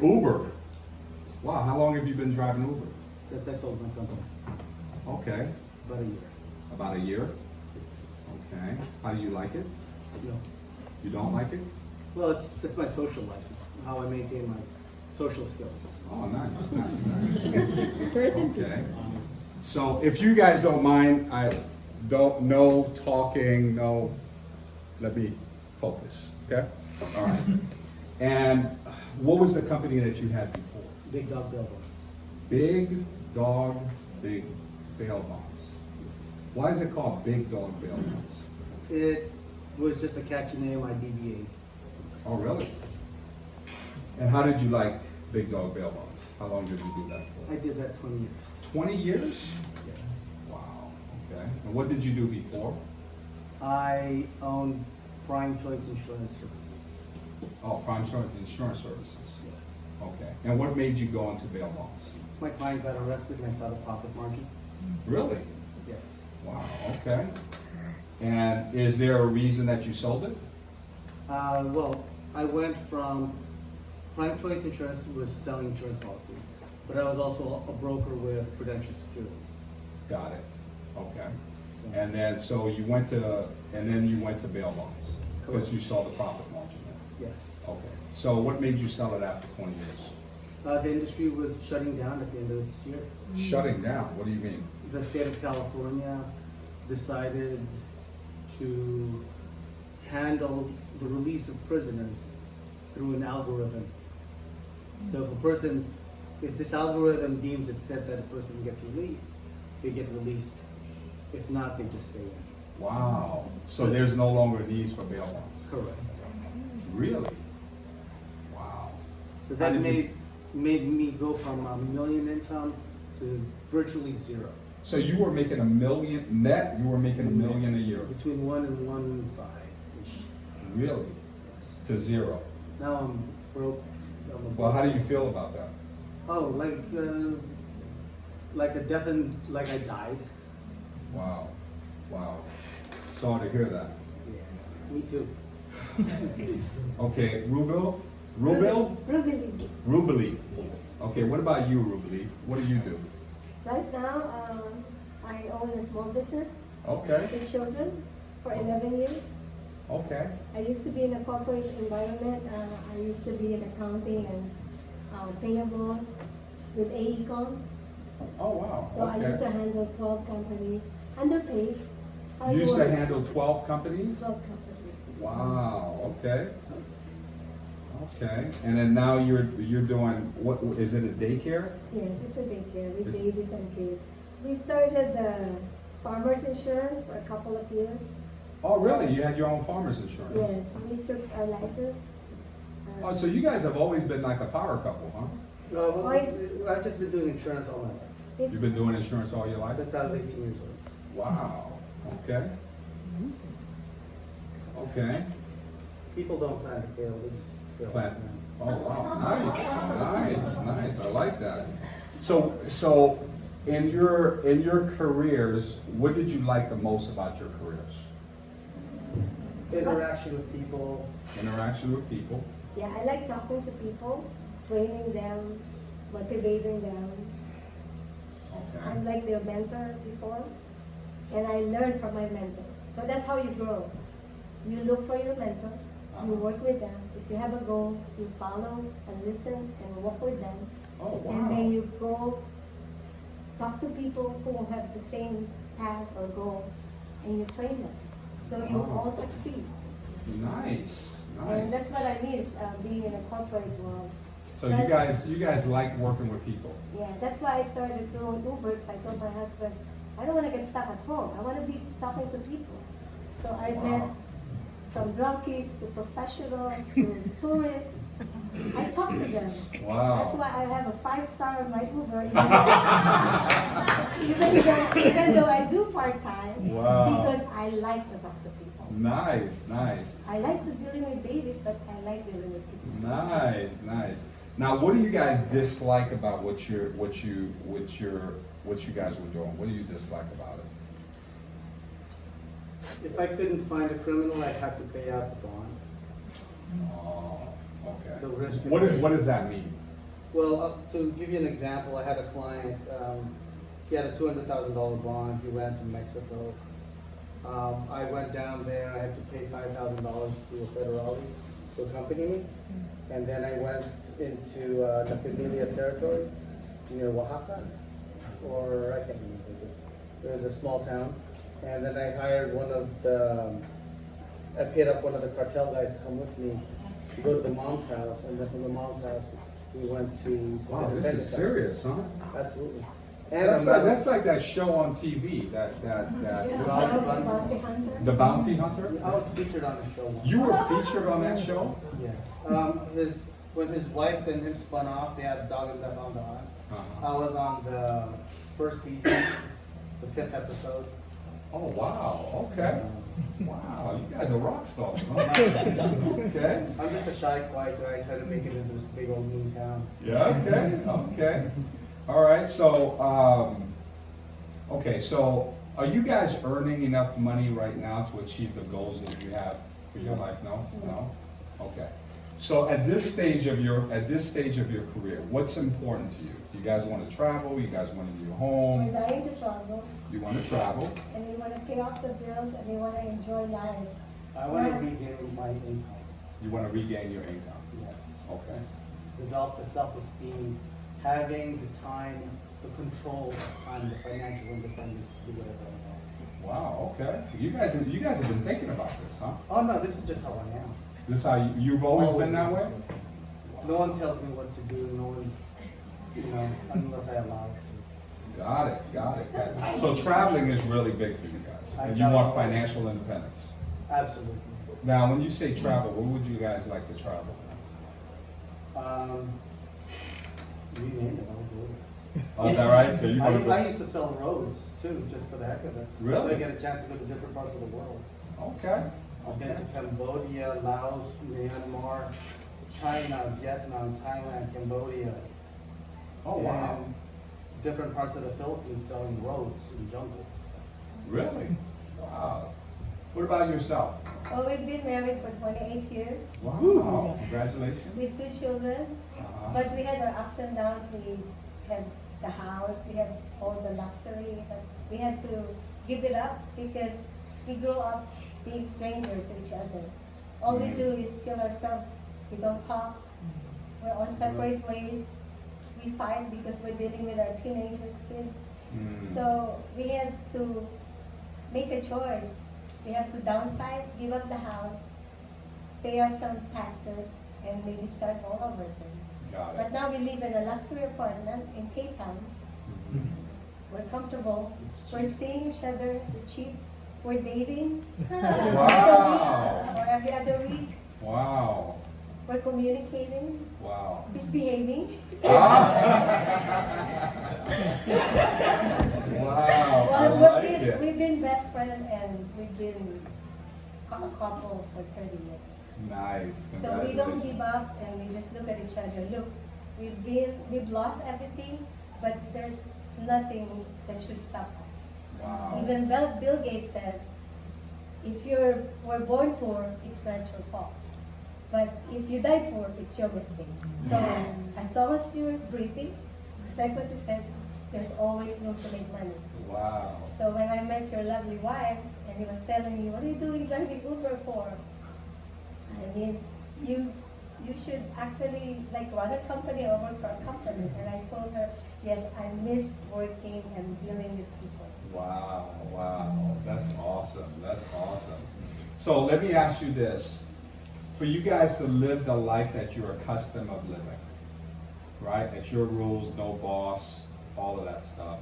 Uber. Wow, how long have you been driving Uber? Since I sold my company, Okay, about a year. about a year. Okay, how do you like it? No. You don't like it? Well, it's my social life. It's how I maintain my social skills. Oh, nice, nice. Okay. So if you guys don't mind, I don't, no talking, no, let me focus, okay? All right. And what was the company that you had before? Big dog bail bonds. Big Dog, Big Bail Bonds. Why is it called Big Dog Bail Bonds? It was just a catchy name I DBA'd. Oh, really? And how did you like Big Dog Bail Bonds? How long did you do that for? I did that 20 years. 20 years? Yes. Wow, okay. And what did you do before? I owned Prime Choice Insurance Services. Oh, Prime Insurance Services. Yes. Okay. And what made you go into bail bonds? My client got arrested and I saw the profit margin. Really? Yes. Wow, okay. And is there a reason that you sold it? Well, I went from Prime Choice Insurance was selling insurance policies, but I was also a broker with Prudential Securities. Got it. Okay. And then, so you went to, and then you went to bail bonds? Because Correct. you saw the profit margin there? Yes. Okay. So what made you sell it after 20 years? The industry was shutting down at the end of this year. Shutting down, what do you mean? The state of California decided to handle the release of prisoners through an algorithm. So if this algorithm deems it fit that a person gets released, they get released. If not, they just stay in. Wow. So there's no longer needs for bail bonds? Correct. Really? Wow. So How that did you- made me go from a million income to virtually zero. So you were making $1 million net, you were making $1 million a year? Between 1 and 1.5 ish. Really? To zero? Now I'm broke. Well, how do you feel about that? Oh, like a death and like I died. Wow. Wow. Sorry to hear that. Yeah, me too. Okay, Rubil? Rubil? Rubili. Rubili. Yes. Okay, what about you, Rubili? What do you do? Right now, I own a small business Okay, with children for 11 years. okay. I used to be in a corporate environment. I used to be in accounting and payables with AECOM. Oh, wow. So I used to Okay. handle 12 companies, underpaid. You used to hard work. handle 12 companies? 12 companies. Wow, okay. Okay, and then now you're doing, what, is it a daycare? Yes, it's a daycare with babies and kids. We started the farmers insurance for a couple of years. Oh, really? You had your own farmer's insurance? Yes, we took our license. Oh, so you guys have always been like a power couple, huh? Well, Boys. I've just been doing insurance all my life. It's- You've been doing insurance all your life? Since I was 18 years old. Wow, okay. Okay. People don't plan to fail, they just fail. Plan. Oh, wow, nice, I like that. So in your careers, what did you like the most about your careers? Interaction with people. Interaction with people. Yeah, I like talking to people, training them, motivating them. Okay. I'm like their mentor before, and I learn from my mentors. So that's how you grow. You look for your mentor, you work with them. If you have a goal, you follow and listen and work with them. Oh, wow. And then you go talk to people who have the same path or goal, and you train them. So you Wow. all succeed. Nice, And that's nice. what I miss being in a corporate world. So you guys like working with people. Yeah, that's why I started doing Uber, because I told my husband, I don't want to get stuck at home. I want to be talking to people. So I Wow. met from drunkies to professional to tourists. I talk to them. Wow. That's why I have a 5-star on my Uber, even though I do part-time, Wow. because I like to talk to people. Nice. I like to dealing with babies, but I like dealing with people. Nice. Now, what do you guys dislike about what you guys were doing? What do you dislike about it? If I couldn't find a criminal, I'd have to pay out the bond. Oh, The okay. risk. What does that mean? Well, to give you an example, I had a client, he had a $200,000 bond, he ran to Mexico. I went down there, I had to pay $5,000 to a federale to accompany me. And then I went into the Familia territory near Oaxaca, or I can't remember. It was a small town. And then I hired I paid up one of the cartel guys to come with me to go to the mom's house. And then from the mom's house, we went to Wow, the this is serious, huh? Absolutely. And That's like that show on TV, that The Bounty Hunter? I was featured on the show once. You were featured on that show? Yeah. When his wife and him spun off, they had Dog and Death on the Eye. Uh-huh. I was on the first season, the 5th episode. Oh, wow, okay. Wow, you guys are rock stars, huh? Okay. I'm just a shy, quiet guy trying to make it into this big old mean town. Yeah, okay. All right, so, so are you guys earning enough money right now to achieve the goals that you have for your life? No? Okay. So at this stage of your career, what's important to you? Do you guys want to travel? You guys want to be We're home? dying to travel, You want to travel? and we want to pay off the bills, and we want to enjoy life. I want to regain my income. You want to regain your income? Yes. Okay. Develop the self-esteem, having the time, the control of time, the financial independence to do whatever I want. Wow, okay. You guys have been thinking about this, huh? Oh no, this is just how I am. This is how you've always been that way? No one tells me what to do, no one, unless I allow it Got it. So traveling is really big for you guys, and you want financial independence. to. Absolutely. Now, when you say travel, where would you guys like to travel? You name it, I'll do it. Oh, is that right? So you want to I go? used to sell roads too, just for the heck of it. Really? So I get a chance to go to different parts of the world. Okay. I've been to Cambodia, Laos, Myanmar, China, Vietnam, Thailand, Cambodia. Oh, wow. And different parts of the Philippines selling roads and jungles. Really? Wow. What about yourself? Well, we've been married for 28 years Wow. Congratulations. with 2 children, but we had our ups and downs. We had the house, we had all the luxury, but we had to give it up because we grew up being strangers to each other. All we do is kill ourselves. We don't talk. We're on separate ways. We fight because we're dealing with our teenagers, kids. So we had to make a choice. We have to downsize, give up the house, pay off some taxes, and maybe start all over again. Got it. But now we live in a luxury apartment in Cape Town. We're comfortable. We're seeing each other. We're cheap. We're dating. Wow. Or every other week. Wow. We're communicating. Wow. He's behaving. Wow. I Well, like it. we've been best friends and we've been a couple for 30 years. Nice. So we don't Congratulations. give up and we just look at each other. Look, we've lost everything, but there's nothing that should stop us. Wow. Even Bill Gates said, if we're born poor, it's not your fault. But if you die poor, it's your mistake. So as long as you're breathing, just like what he said, there's always room to make money. Wow. So when I met your lovely wife, and he was telling me, what are you doing driving Uber for? I mean, you should actually run a company or work for a company. And I told her, yes, I miss working and dealing with people. Wow. That's awesome. So let me ask you this. For you guys to live the life that you're accustomed of living, right? At your rules, no boss, all of that stuff.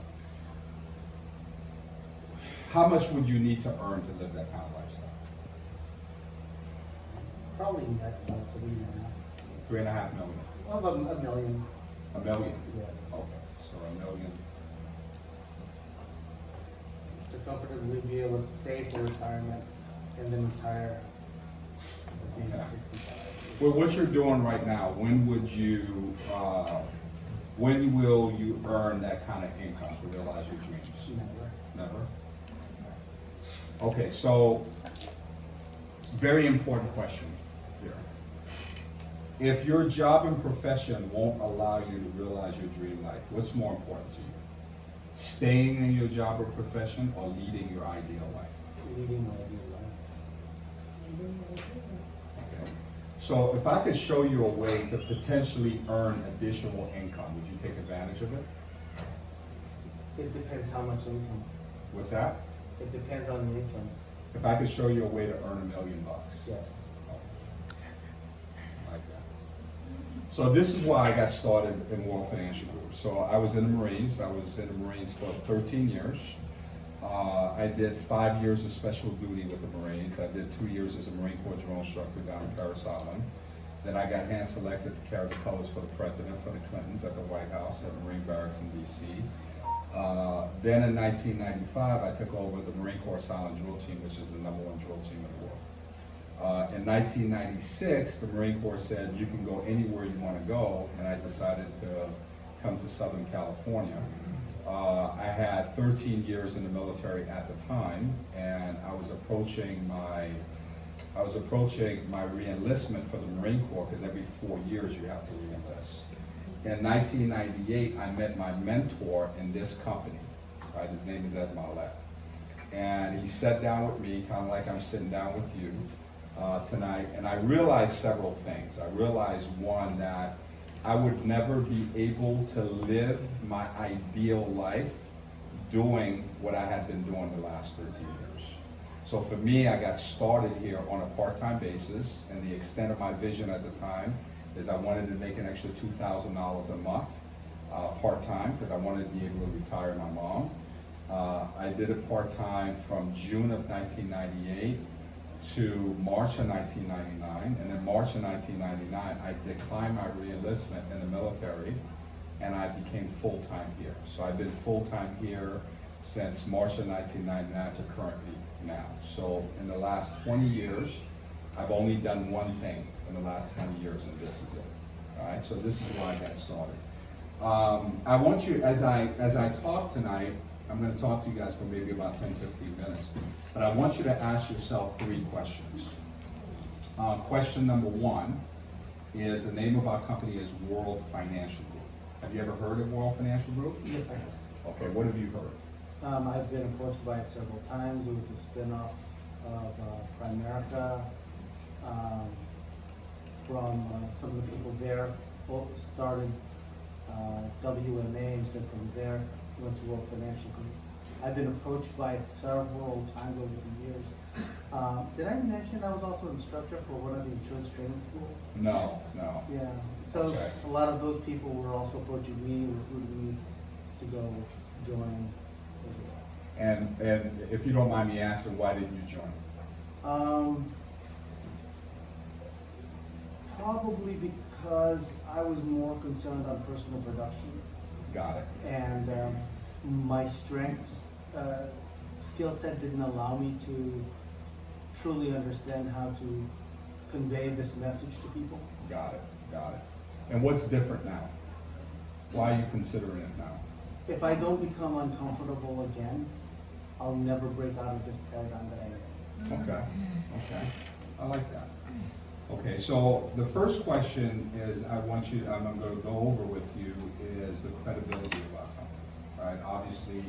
How much would you need to earn to live that kind of lifestyle? Probably net about 3.5. $3.5 million. Well, about $1 million. $1 million. Yeah. Okay, so $1 million. To comfortably be able to save for retirement and then retire at being Okay. 65. Well, what you're doing right now, when will you earn that kind of income to realize your dreams? Never? Okay, so very important question here. If your job and profession won't allow you to realize your dream life, what's more important to you? Staying in your job or profession or leading your ideal life? Leading my ideal life. Okay. So if I could show you a way to potentially earn additional income, would you take advantage of it? It depends how much income. What's that? It depends on the income. If I could show you a way to earn $1 million. Yes. Like that. So this is why I got started in World Financial Group. So I was in the Marines. I was in the Marines for 13 years. I did 5 years of special duty with the Marines. I did 2 years as a Marine Corps drill instructor down in Paris Island. Then I got hand selected to carry the colors for the president, for the Clintons at the White House at Marine Barracks in DC. Then in 1995, I took over the Marine Corps Silent Drill Team, which is the #1 drill team in the world. In 1996, the Marine Corps said, you can go anywhere you want to go, and I decided to come to Southern California. I had 13 years in the military at the time, and I was approaching my re-enlistment for the Marine Corps, because every 4 years you have to re-enlist. In 1998, I met my mentor in this company, right? His name is Ed Malet. And he sat down with me, kind of like I'm sitting down with you tonight, and I realized several things. I realized, one, that I would never be able to live my ideal life doing what I had been doing the last 13 years. So for me, I got started here on a part-time basis, and the extent of my vision at the time is I wanted to make an extra $2,000 a month part-time, because I wanted to be able to retire my mom. I did it part-time from June of 1998 to March of 1999, and in March of 1999, I declined my re-enlistment in the military, and I became full-time here. So I've been full-time here since March of 1999 to currently now. So in the last 20 years, I've only done one thing in the last 20 years, and this is it. All right, so this is why I got started. I want you, as I talk tonight, I'm going to talk to you guys for maybe about 10, 15 minutes, but I want you to ask yourself 3 questions. Question number 1 is, the name of our company is World Financial Group. Have you ever heard of World Financial Group? Yes, I have. Okay, what have you heard? I've been approached by it several times. It was a spin-off of Primerica. From some of the people there, both started WMA, and then from there went to World Financial Group. I've been approached by it several times over the years. Did I mention I was also an instructor for one of the insurance training schools? No. Yeah, so Okay. a lot of those people were also approaching me, recruiting me to go join as well. And if you don't mind me asking, why didn't you join? Probably because I was more concerned on personal production, Got it. and my strengths, skill set didn't allow me to truly understand how to convey this message to people. Got it. And what's different now? Why are you considering it now? If I don't become uncomfortable again, I'll never break out of this paradigm that I am. Okay. I like that. Okay, so the first question is, I'm going to go over with you, is the credibility of our company, right? Obviously,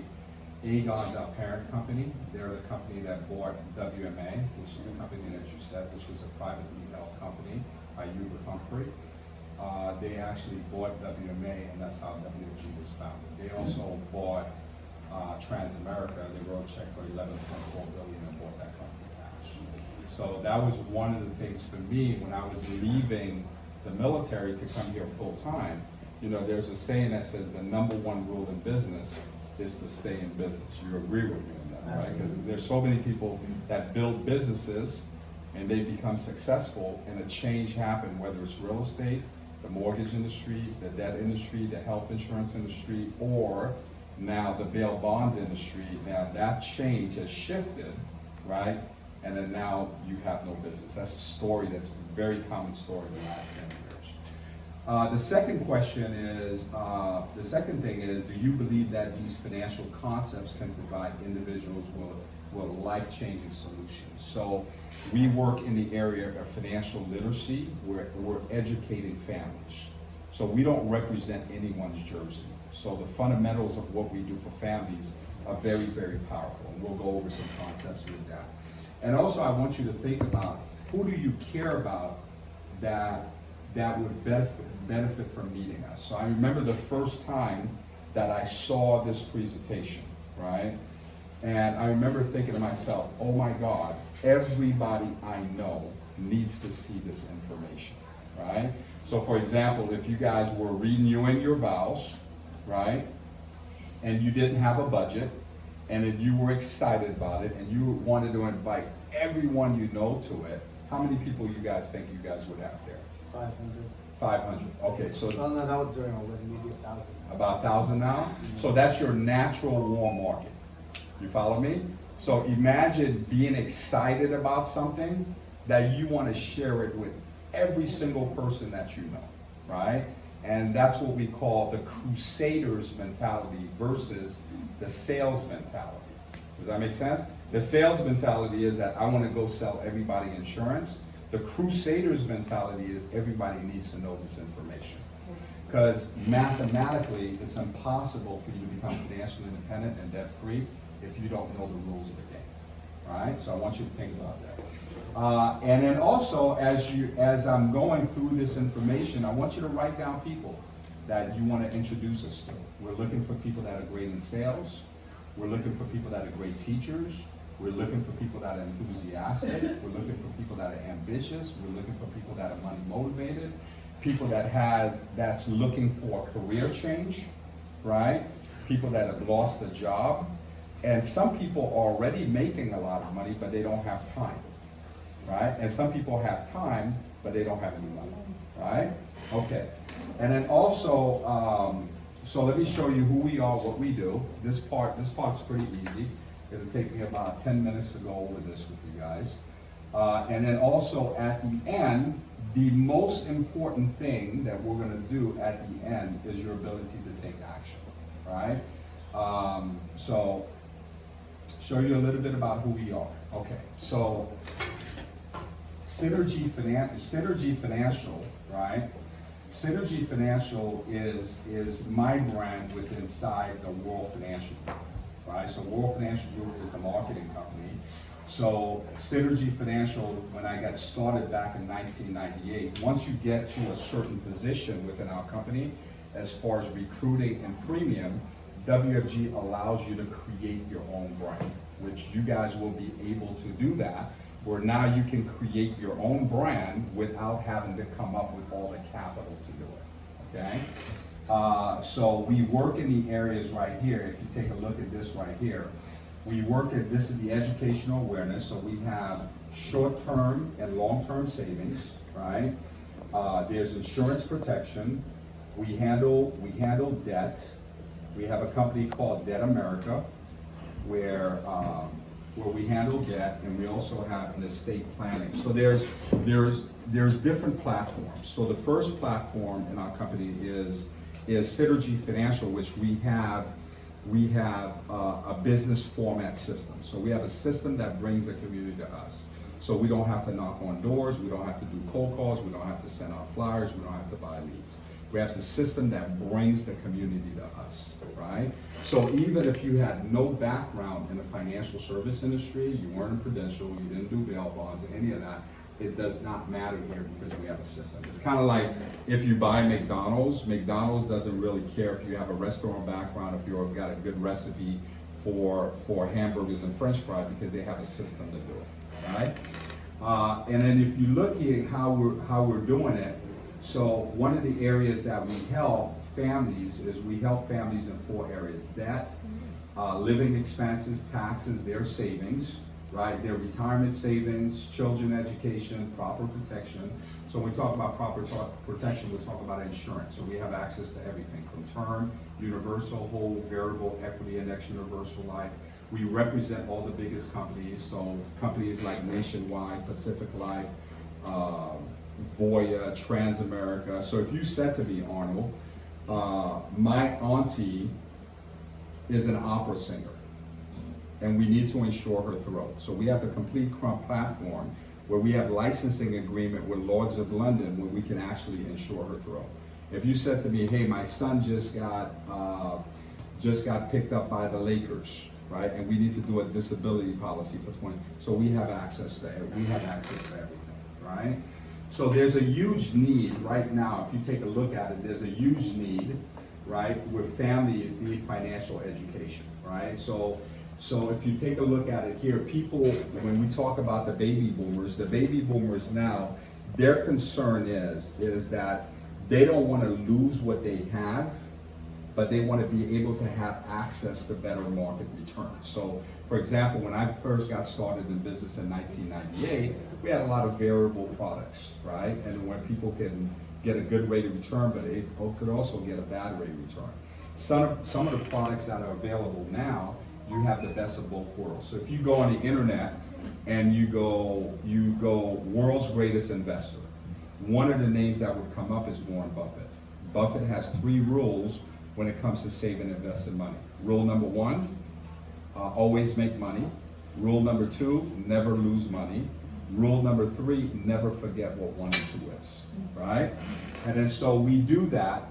Aegon's our parent company. They're the company that bought WMA, which is the company that you said, which was a privately held company by Hubert Humphrey. They actually bought WMA, and that's how WFG was founded. They also bought Transamerica. They wrote a check for $11.4 billion and bought that company cash. So that was one of the things for me when I was leaving the military to come here full time. You know, there's a saying that says the #1 rule in business is to stay in business. You agree with me on that, right? Because there's so many people that build businesses and they become successful, and a change happened, whether it's real estate, the mortgage industry, the debt industry, the health insurance industry, or now the bail bonds industry. Now that change has shifted, right? And then now you have no business. That's a story that's a very common story in the last 10 years. The second question is, do you believe that these financial concepts can provide individuals with life-changing solutions. So we work in the area of financial literacy. We're educating families. So we don't represent anyone's jersey. So the fundamentals of what we do for families are very, very powerful. And we'll go over some concepts with that. And also I want you to think about, who do you care about that would benefit from meeting us? So I remember the first time that I saw this presentation, right? And I remember thinking to myself, oh my God, everybody I know needs to see this information, right? So for example, if you guys were renewing your vows, right? And you didn't have a budget, and then you were excited about it, and you wanted to invite everyone you know to it, how many people you guys think you guys would have there? 500. 500, okay, so. Oh, no, that was during our wedding, maybe 1,000. About 1,000 now? So that's your natural warm market. You follow me? So imagine being excited about something that you want to share it with every single person that you know, right? And that's what we call the Crusaders mentality versus the sales mentality. Does that make sense? The sales mentality is that I want to go sell everybody insurance. The Crusaders mentality is everybody needs to know this information. Because mathematically, it's impossible for you to become financially independent and debt-free if you don't know the rules of the game, right? So I want you to think about that. And then also, as I'm going through this information, I want you to write down people that you want to introduce us to. We're looking for people that are great in sales. We're looking for people that are great teachers. We're looking for people that are enthusiastic. We're looking for people that are ambitious. We're looking for people that are money motivated. People that's looking for a career change, right? People that have lost a job. And some people are already making a lot of money, but they don't have time, right? And some people have time, but they don't have any money, right? Okay. And then also, so let me show you who we are, what we do. This part's pretty easy. It'll take me about 10 minutes to go over this with you guys. And then also at the end, the most important thing that we're gonna do at the end is your ability to take action, right? So, show you a little bit about who we are. Okay, so Synergy Financial, right? Synergy Financial is my brand within inside the World Financial Group, right? So World Financial Group is the marketing company. So Synergy Financial, when I got started back in 1998, once you get to a certain position within our company, as far as recruiting and premium, WFG allows you to create your own brand, which you guys will be able to do that, where now you can create your own brand without having to come up with all the capital to do it, okay? So we work in the areas right here. If you take a look at this right here, we work at, this is the educational awareness, so we have short-term and long-term savings, right? There's insurance protection. We handle debt. We have a company called Debt America, where we handle debt, and we also have an estate planning. So there's different platforms. So the first platform in our company is Synergy Financial, which we have a business format system. So we have a system that brings the community to us. So we don't have to knock on doors, we don't have to do cold calls, we don't have to send out flyers, we don't have to buy leads. We have a system that brings the community to us, right? So even if you had no background in the financial service industry, you weren't in Prudential, you didn't do bail bonds, any of that, it does not matter here because we have a system. It's kind of like if you buy McDonald's doesn't really care if you have a restaurant background, if you've got a good recipe for hamburgers and French fries, because they have a system to do it, right? And then if you look at how we're doing it, so one of the areas that we help families is we help families in 4 areas: debt, living expenses, taxes, their savings, right? Their retirement savings, children education, proper protection. So when we talk about proper protection, we'll talk about insurance. So we have access to everything from term, universal, whole, variable, equity, index, universal life. We represent all the biggest companies. So companies like Nationwide, Pacific Life, Voya, Transamerica. So if you said to me, Arnold, my auntie is an opera singer, and we need to insure her throat. So we have the complete platform where we have licensing agreement with Lords of London where we can actually insure her throat. If you said to me, hey, my son just got picked up by the Lakers, right? And we need to do a disability policy for 20. So we have access to everything, right? So there's a huge need right now. If you take a look at it, there's a huge need, right, where families need financial education, right? So if you take a look at it here, people, when we talk about the baby boomers now, their concern is that they don't want to lose what they have, but they want to be able to have access to better market returns. So, for example, when I first got started in business in 1998, we had a lot of variable products, right? And when people can get a good rate of return, but they could also get a bad rate of return. Some of the products that are available now, you have the best of both worlds. So if you go on the internet and you go world's greatest investor, one of the names that would come up is Warren Buffett. Buffett has 3 rules when it comes to saving and investing money. Rule number 1, always make money. Rule number 2, never lose money. Rule number 3, never forget what 1 and 2 is, right? And then so we do that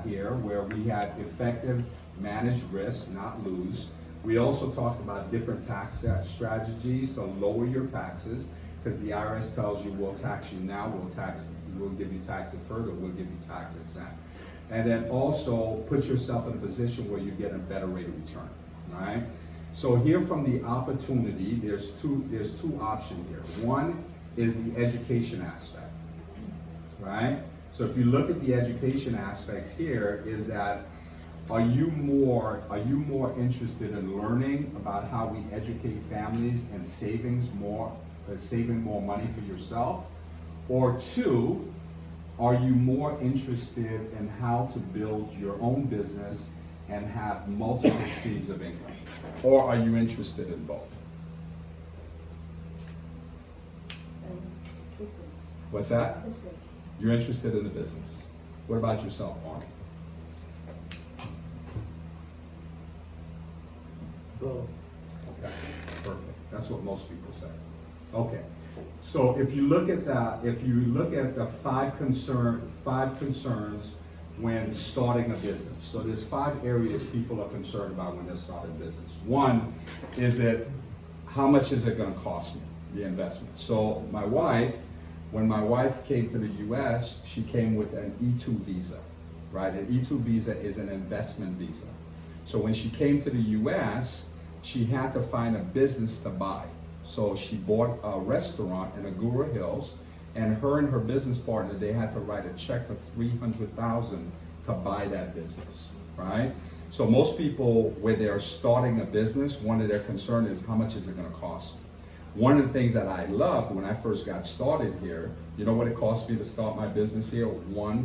here where we have effective manage risk, not lose. We also talked about different tax strategies to lower your taxes, because the IRS tells you we'll tax you now, we'll give you tax deferred, we'll give you tax exempt. And then also put yourself in a position where you get a better rate of return, right? So here from the opportunity, there's two options here. One is the education aspect, right? So if you look at the education aspects here, is that are you more interested in learning about how we educate families and saving more money for yourself? Or 2, are you more interested in how to build your own business and have multiple streams of income? Or are you interested in both? Business. What's that? Business. You're interested in the business. What about yourself, Arnie? Both. Okay, perfect. That's what most people say. Okay, so if you look at the 5 concerns when starting a business. So there's 5 areas people are concerned about when they're starting a business. One is that how much is it going to cost me, the investment? So when my wife came to the U.S., she came with an E2 visa, right? An E2 visa is an investment visa. So when she came to the U.S., she had to find a business to buy. So she bought a restaurant in Agoura Hills, and her business partner, they had to write a check for $300,000 to buy that business, right? So most people, when they're starting a business, one of their concern is how much is it going to cost me? One of the things that I loved when I first got started here, you know what it cost me to start my business here? $100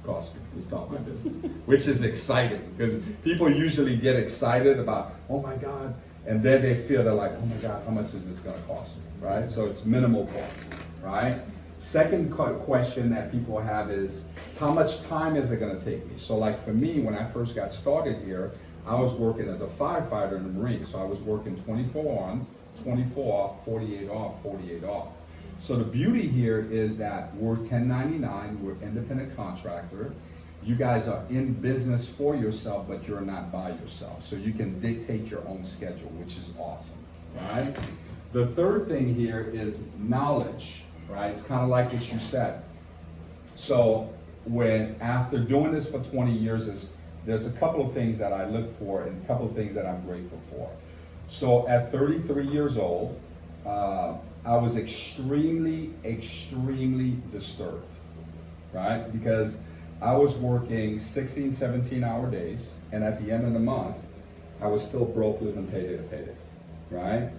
cost me to start my business, which is exciting because people usually get excited about, oh my God, and then they feel they're like, oh my God, how much is this going to cost me, right? So it's minimal cost, right? Second question that people have is, how much time is it going to take me? So like for me, when I first got started here, I was working as a firefighter in the Marines. So I was working 24 on, 24 off, 48 off, 48 off. So the beauty here is that we're 1099, we're independent contractor. You guys are in business for yourself, but you're not by yourself. So you can dictate your own schedule, which is awesome, right? The third thing here is knowledge, right? It's kind of like what you said. So after doing this for 20 years, there's a couple of things that I look for and a couple of things that I'm grateful for. So at 33 years old, I was extremely, extremely disturbed, right? Because I was working 16, 17-hour days, and at the end of the month, I was still broke living payday to payday, right?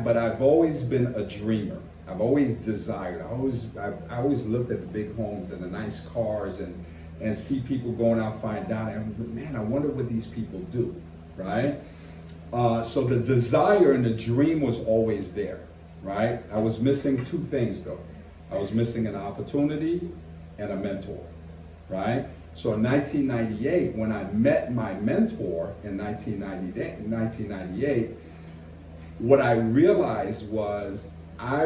But I've always been a dreamer. I've always desired. I always looked at the big homes and the nice cars and see people going out fine dining. And man, I wonder what these people do, right? So the desire and the dream was always there, right? I was missing 2 things though. I was missing an opportunity and a mentor, right? So in 1998, when I met my mentor in 1998, what I realized was I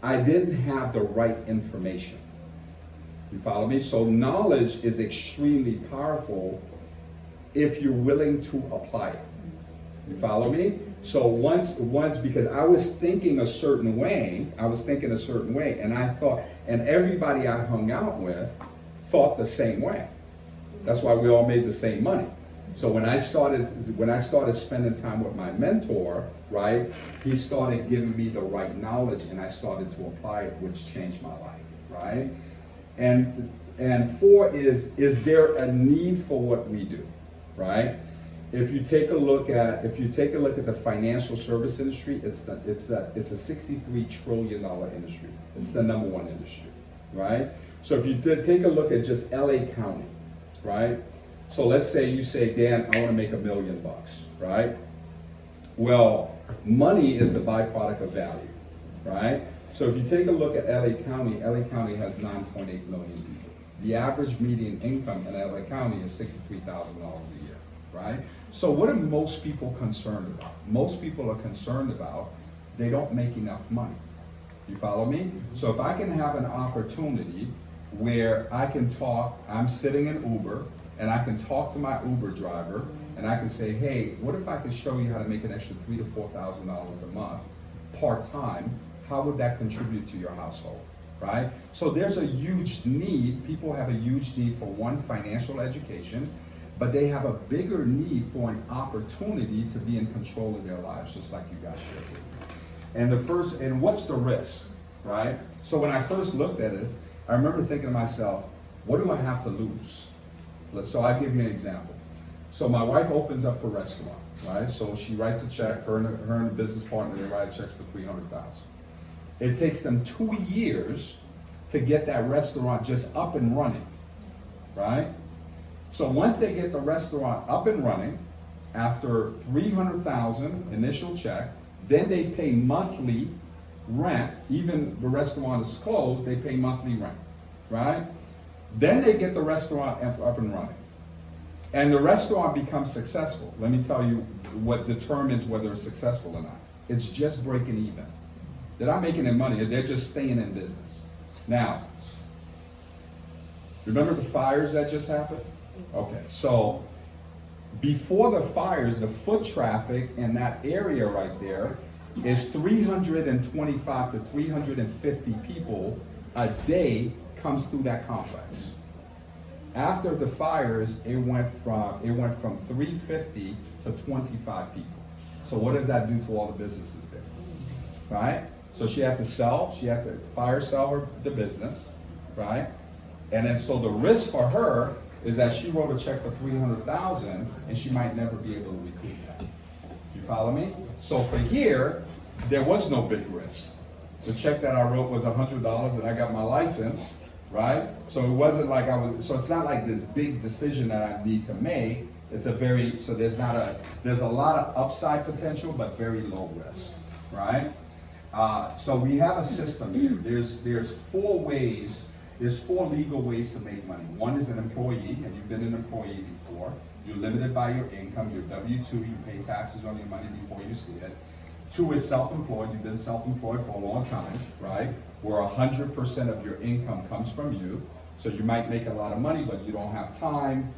didn't have the right information. You follow me? So knowledge is extremely powerful if you're willing to apply it. You follow me? So once, because I was thinking a certain way, and I thought, and everybody I hung out with thought the same way. That's why we all made the same money. So when I started spending time with my mentor, right, he started giving me the right knowledge, and I started to apply it, which changed my life, right? And 4 is there a need for what we do, right? If you take a look at the financial service industry, it's a $63 trillion industry. It's the number 1 industry, right? So if you take a look at just LA County, right? So let's say you say, Dan, I want to make $1 million, right? Well, money is the byproduct of value, right? So if you take a look at LA County has 9.8 million people. The average median income in LA County is $63,000 a year, right? So what are most people concerned about? Most people are concerned about they don't make enough money. You follow me? So if I can have an opportunity where I can talk, I'm sitting in Uber, and I can talk to my Uber driver, and I can say, hey, what if I could show you how to make an extra $3,000 to $4,000 a month, part-time? How would that contribute to your household, right? So there's a huge need. People have a huge need for, 1, financial education, but they have a bigger need for an opportunity to be in control of their lives, just like you guys shared with me. And what's the risk, right? So when I first looked at this, I remember thinking to myself, what do I have to lose? So I'll give you an example. So my wife opens up a restaurant, right? So she writes a check, her and a business partner, they write checks for $300,000. It takes them 2 years to get that restaurant just up and running, right? So once they get the restaurant up and running, after $300,000 initial check, then they pay monthly rent. Even the restaurant is closed, they pay monthly rent, right? Then they get the restaurant up and running. And the restaurant becomes successful. Let me tell you what determines whether it's successful or not. It's just breaking even. They're not making any money, they're just staying in business. Now, remember the fires that just happened? Okay, so before the fires, the foot traffic in that area right there is 325 to 350 people a day comes through that complex. After the fires, it went from 350 to 25 people. So what does that do to all the businesses there? Right? So she had to fire sell the business, right? And then so the risk for her is that she wrote a check for $300,000 and she might never be able to recoup that. You follow me? So for here, there was no big risk. The check that I wrote was $100 and I got my license, right? So it wasn't like so it's not like this big decision that I need to make. There's a lot of upside potential, but very low risk, right? So we have a system here. There's 4 legal ways to make money. 1 is an employee, and you've been an employee before. You're limited by your income, your W-2, you pay taxes on your money before you see it. 2 is self-employed. You've been self-employed for a long time, right? Where 100% of your income comes from you. So you might make a lot of money, but you don't have time,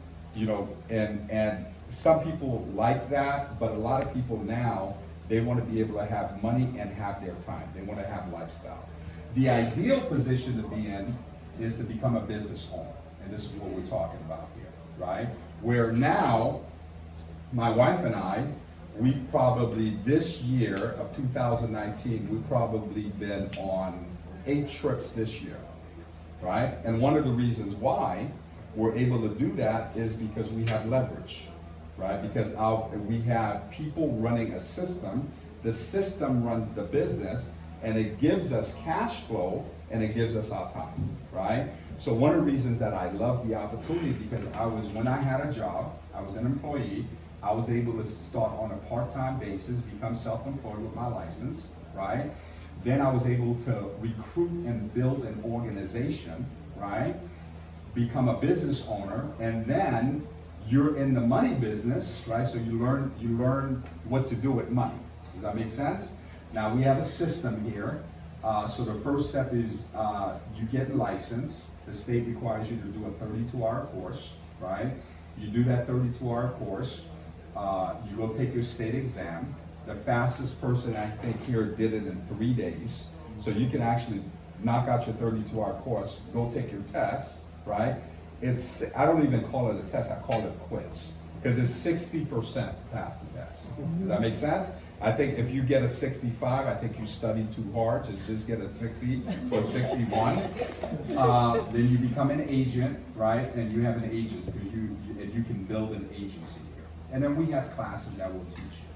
and some people like that, but a lot of people now, they want to be able to have money and have their time. They want to have lifestyle. The ideal position to be in is to become a business owner. And this is what we're talking about here, right? Where now, my wife and I, we've probably, this year of 2019, we've probably been on 8 trips this year, right? And one of the reasons why we're able to do that is because we have leverage, right? Because we have people running a system, the system runs the business, and it gives us cash flow, and it gives us our time, right? So one of the reasons that I love the opportunity, because when I had a job, I was an employee, I was able to start on a part-time basis, become self-employed with my license, right? Then I was able to recruit and build an organization, right? become a business owner, and then you're in the money business, right? So you learn what to do with money. Does that make sense? Now we have a system here. So the first step is you get licensed. The state requires you to do a 32-hour course, right? You do that 32-hour course. You will take your state exam. The fastest person I think here did it in 3 days. So you can actually knock out your 32-hour course, go take your test, right? I don't even call it a test, I call it a quiz. Because it's 60% to pass the test. Does that make sense? I think if you get a 65, I think you study too hard. Just get a 60 or 61. Then you become an agent, right? And you have an agency. And you can build an agency here. And then we have classes that will teach you.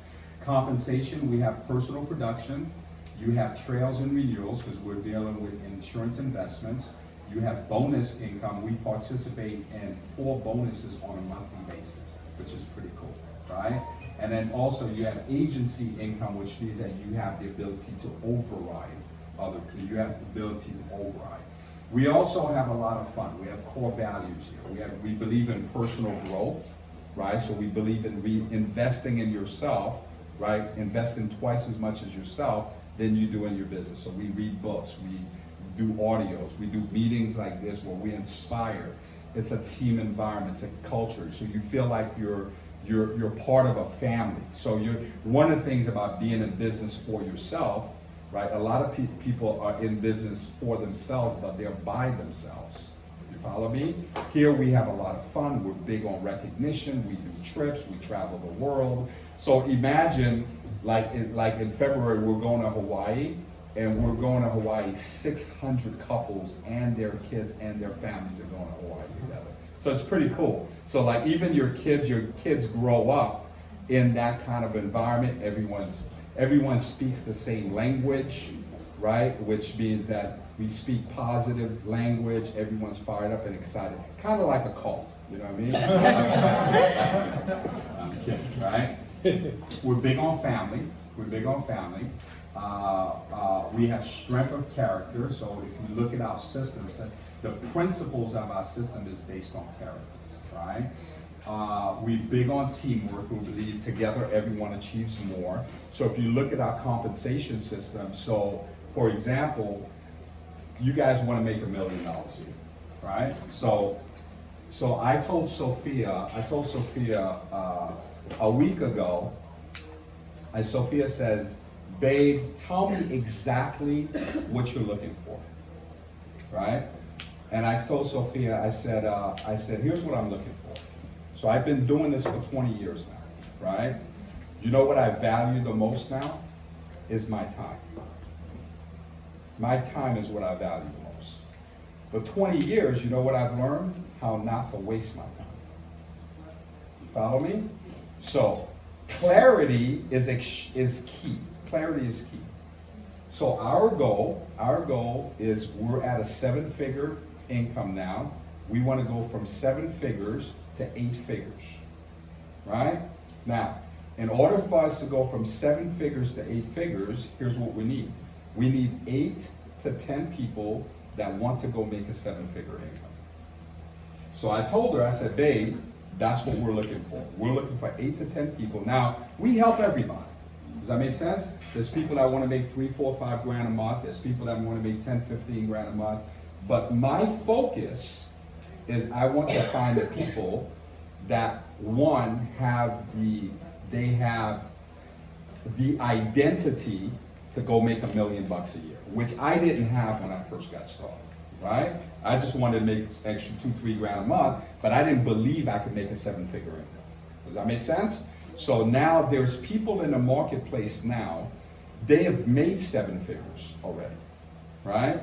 Compensation, we have personal production. You have trails and renewals because we're dealing with insurance investments. You have bonus income. We participate in 4 bonuses on a monthly basis, which is pretty cool, right? And then also you have agency income, which means that you have the ability to override other people. You have the ability to override. We also have a lot of fun. We have core values here. We believe in personal growth, right? So we believe in investing in yourself, right? Investing twice as much as yourself than you do in your business. So we read books, we do audios, we do meetings like this where we inspire. It's a team environment, it's a culture. So you feel like you're part of a family. So one of the things about being in business for yourself, right? A lot of people are in business for themselves, but they're by themselves. You follow me? Here we have a lot of fun. We're big on recognition. We do trips. We travel the world. So imagine, like in February, we're going to Hawaii, and we're going to Hawaii. 600 couples and their kids and their families are going to Hawaii together. So it's pretty cool. So like even your kids grow up in that kind of environment. Everyone speaks the same language, right? Which means that we speak positive language. Everyone's fired up and excited. Kind of like a cult, you know what I mean? I'm kidding, right? We're big on family. We're big on family. We have strength of character. So if you look at our systems, the principles of our system is based on character, right? We're big on teamwork. We believe together everyone achieves more. So if you look at our compensation system, so for example, you guys want to make $1 million a year, right? So I told Sophia a week ago, and Sophia says, babe, tell me exactly what you're looking for, right? And I told Sophia, I said, here's what I'm looking for. So I've been doing this for 20 years now, right? You know what I value the most now? Is my time. My time is what I value the most. For 20 years, you know what I've learned? How not to waste my time. You follow me? So clarity is key. Clarity is key. So our goal is we're at a 7-figure income now. We want to go from 7 figures to 8 figures, right? Now, in order for us to go from 7 figures to 8 figures, here's what we need. We need 8 to 10 people that want to go make a 7-figure income. So I told her, I said, babe, that's what we're looking for. We're looking for 8 to 10 people. Now, we help everybody. Does that make sense? There's people that want to make 3, 4, 5 grand a month. There's people that want to make 10, 15 grand a month. But my focus is I want to find the people that, one, have the identity to go make $1 million a year, which I didn't have when I first got started, right? I just wanted to make extra 2, 3 grand a month, but I didn't believe I could make a 7-figure income. Does that make sense? So now there's people in the marketplace now, they have made 7 figures already, right?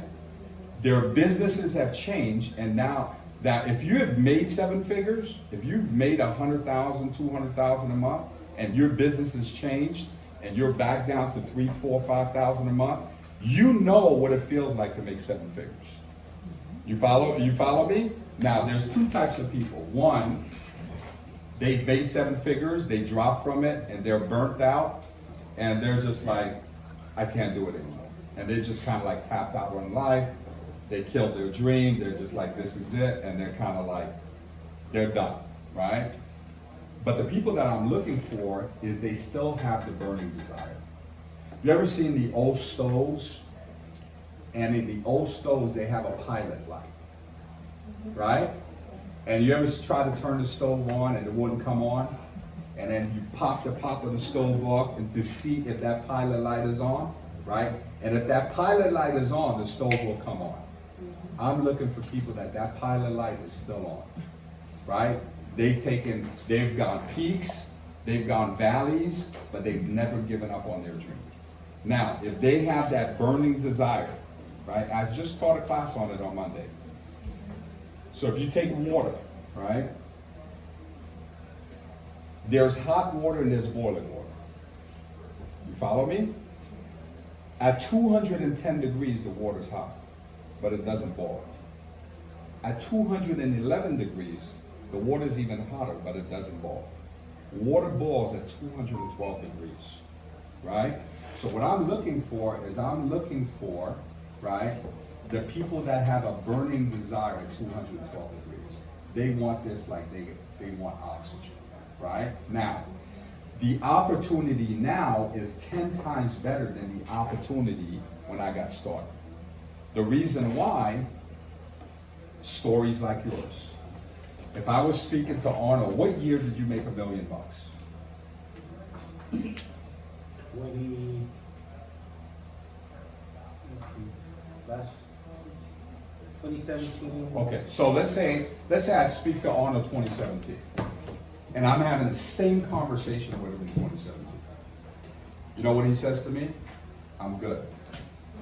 Their businesses have changed, and now that if you have made 7 figures, if you've made 100,000, 200,000 a month, and your business has changed, and you're back down to 3, 4, 5,000 a month, you know what it feels like to make 7 figures. You follow me? Now, there's 2 types of people. One, they've made 7 figures, they drop from it, and they're burnt out, and they're just like, I can't do it anymore. And they just kind of like tapped out on life. They killed their dream. They're just like, this is it. And they're kind of like, they're done, right? But the people that I'm looking for is they still have the burning desire. You ever seen the old stoves? And in the old stoves, they have a pilot light, right? And you ever try to turn the stove on and it wouldn't come on? And then you pop the top of the stove off and to see if that pilot light is on, right? And if that pilot light is on, the stove will come on. I'm looking for people that pilot light is still on, right? They've gone peaks, they've gone valleys, but they've never given up on their dream. Now, if they have that burning desire, right? I just taught a class on it on Monday. So if you take water, right? There's hot water and there's boiling water. You follow me? At 210 degrees, the water's hot, but it doesn't boil. At 211 degrees, the water's even hotter, but it doesn't boil. Water boils at 212 degrees, right? So what I'm looking for is right, the people that have a burning desire at 212 degrees. They want this like they want oxygen, right? Now, the opportunity now is 10 times better than the opportunity when I got started. The reason why, stories like yours. If I was speaking to Arnold, what year did you make $1 million? 2017. Okay, so let's say I speak to Arnold 2017, and I'm having the same conversation with him in 2017. You know what he says to me? I'm good.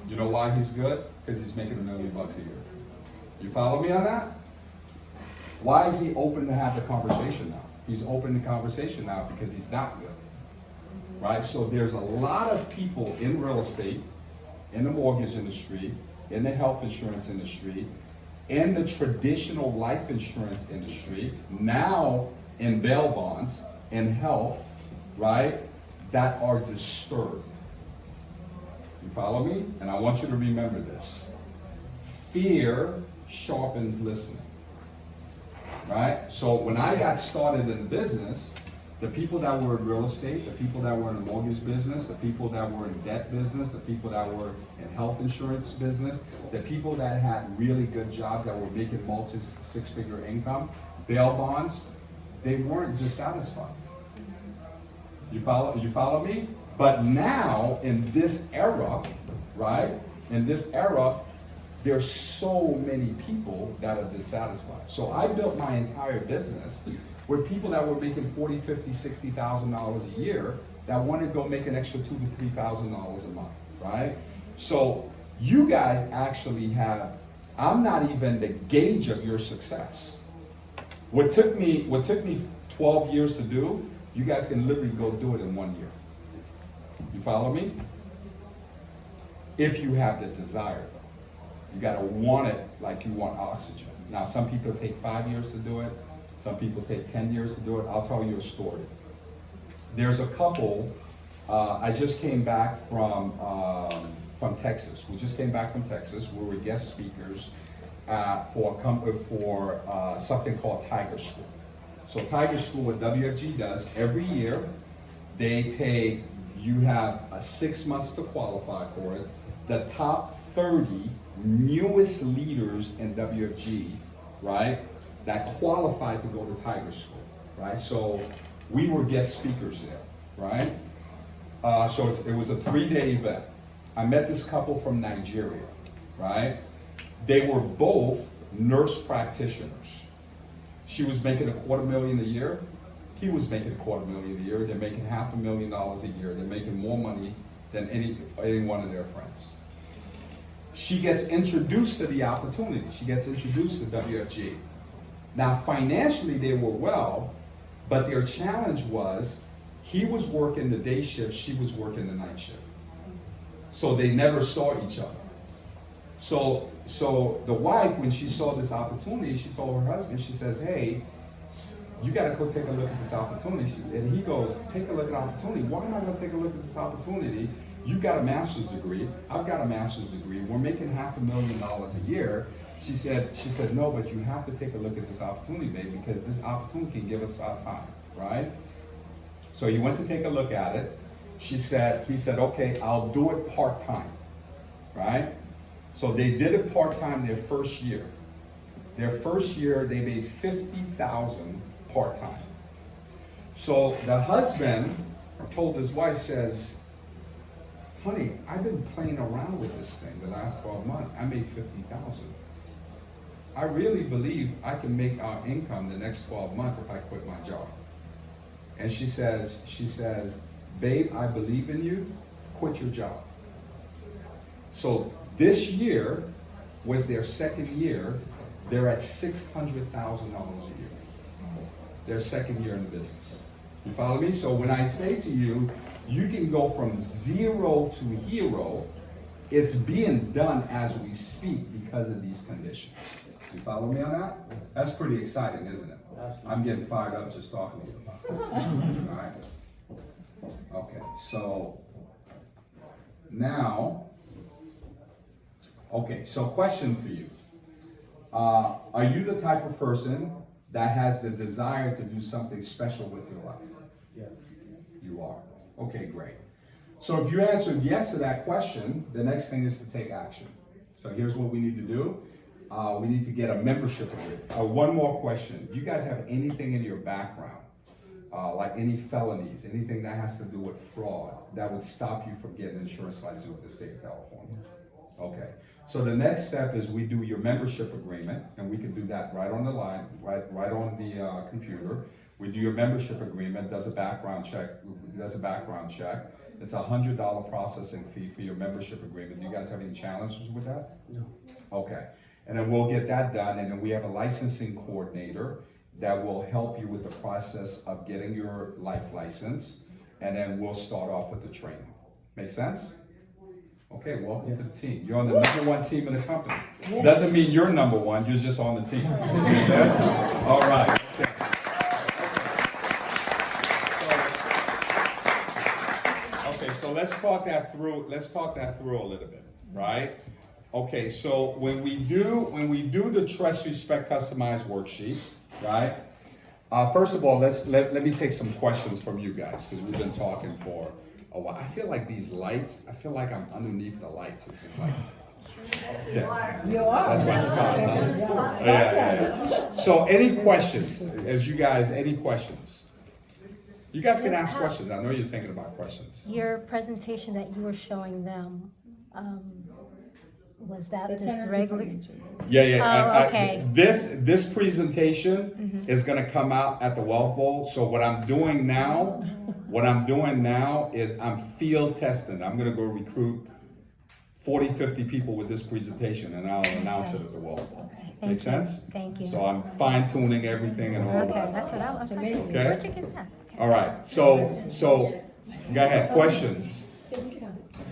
You know why he's good? Because he's making $1 million a year. You follow me on that? Why is he open to have the conversation now? He's open to conversation now because he's not good, right? So there's a lot of people in real estate, in the mortgage industry, in the health insurance industry, in the traditional life insurance industry, now in bail bonds, in health, right, that are disturbed. You follow me? And I want you to remember this. Fear sharpens listening. Right? So when I got started in business, the people that were in real estate, the people that were in the mortgage business, the people that were in debt business, the people that were in health insurance business, the people that had really good jobs that were making multi-six-figure income, bail bonds, they weren't dissatisfied. You follow me? But now in this era, right? In this era, there's so many people that are dissatisfied. So I built my entire business with people that were making $40,000, $50,000, $60,000 a year that wanted to go make an extra $2,000 to $3,000 a month, right? So you guys actually have, I'm not even the gauge of your success. What took me 12 years to do, you guys can literally go do it in 1 year. You follow me? If you have the desire. You gotta want it like you want oxygen. Now, some people take 5 years to do it. Some people take 10 years to do it. I'll tell you a story. There's a couple, I just came back from Texas. We just came back from Texas. We were guest speakers for something called Tiger School. So Tiger School, what WFG does, every year, you have 6 months to qualify for it. The top 30 newest leaders in WFG, right, that qualified to go to Tiger School, right? So we were guest speakers there, right? So it was a 3-day event. I met this couple from Nigeria, right? They were both nurse practitioners. She was making $250,000 a year. He was making $250,000 a year. They're making $500,000 a year. They're making more money than any one of their friends. She gets introduced to the opportunity. She gets introduced to WFG. Now, financially, they were well, but their challenge was he was working the day shift, she was working the night shift. So they never saw each other. So the wife, when she saw this opportunity, she told her husband, she says, hey, you got to go take a look at this opportunity. And he goes, take a look at the opportunity. Why am I going to take a look at this opportunity you've got a master's degree, I've got a master's degree, we're making $500,000 a year. She said, no, but you have to take a look at this opportunity, babe, because this opportunity can give us our time, right? So he went to take a look at it. He said, okay, I'll do it part-time, right? So they did it part-time their first year. Their first year, they made $50,000 part-time. So the husband told his wife, says, honey, I've been playing around with this thing the last 12 months. I made $50,000. I really believe I can make our income the next 12 months if I quit my job. And she says, babe, I believe in you, quit your job. So this year was their second year. They're at $600,000 a year. Their second year in the business. You follow me? So when I say to you, you can go from zero to hero, it's being done as we speak because of these conditions. You follow me on that? That's pretty exciting, isn't it? Absolutely. I'm getting fired up just talking to you about it. All right. Okay, so now, so question for you. Are you the type of person that has the desire to do something special with your life? Yes. You are. Okay, great. So if you answered yes to that question, the next thing is to take action. So here's what we need to do. We need to get a membership agreement. One more question. Do you guys have anything in your background, like any felonies, anything that has to do with fraud, that would stop you from getting an insurance license with the state of California? Okay. So the next step is we do your membership agreement, and we can do that right on the line, right on the computer. We do your membership agreement, does a background check. It's a $100 processing fee for your membership agreement. Do you guys have any challenges with that? No. Okay. And then we'll get that done, and then we have a licensing coordinator that will help you with the process of getting your life license, and then we'll start off with the training. Make sense? Okay, welcome to the team. You're on the #1 team in the company. Yes. Doesn't mean you're #1, you're just on the team. Make sense? All right. Okay, so let's talk that through a little bit, right? Okay, so when we do the Trust, Respect, Customize worksheet, right? First of all, let me take some questions from you guys, because we've been talking for a while. I feel like these lights, I feel like I'm underneath the lights. It's just like, yeah. You are. That's my spot. Yeah. So any questions, any questions? You guys can ask questions. I know you're thinking about questions. Your presentation that you were showing them, was that That's this energy regular? financial. Yeah. Oh, okay. This presentation is gonna come out at the Wealth Bowl. So what I'm doing now is I'm field testing. I'm gonna go recruit 40, 50 people with this presentation, and I'll announce it at the Wealth Bowl. Okay, Make thank you. sense? Thank you. So I'm fine tuning everything and all Okay, that that's stuff. what I was like. amazing. Okay. Where'd you get that? Okay. All right. So go ahead. Questions.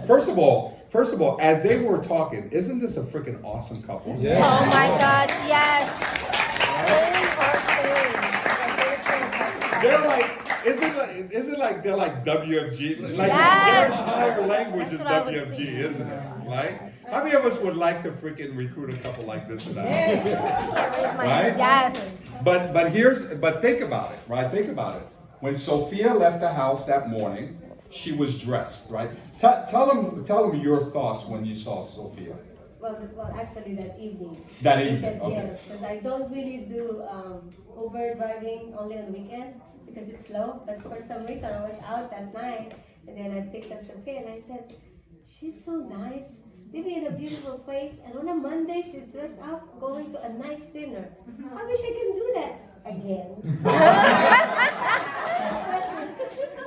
First of all, as they were talking, isn't this a freaking awesome couple? Oh my God, yes. They're like, is it like they're like WFG? Like Yes. their entire language is That's what I was WFG, thinking. isn't it? Right? How many of us would like to freaking recruit a couple like this in our life? Right? Yes. But think about it, right? Think about it. When Sophia left the house that morning, she was dressed, right? Tell them your thoughts when you saw Sophia. Well, actually that evening. That evening, Because, okay. yes, because I don't really do Uber driving only on weekends because it's slow. But for some reason I was out that night, and then I picked up Sophia and I said, she's so nice. Living in a beautiful place, and on a Monday she dressed up going to a nice dinner. I wish I can do that again.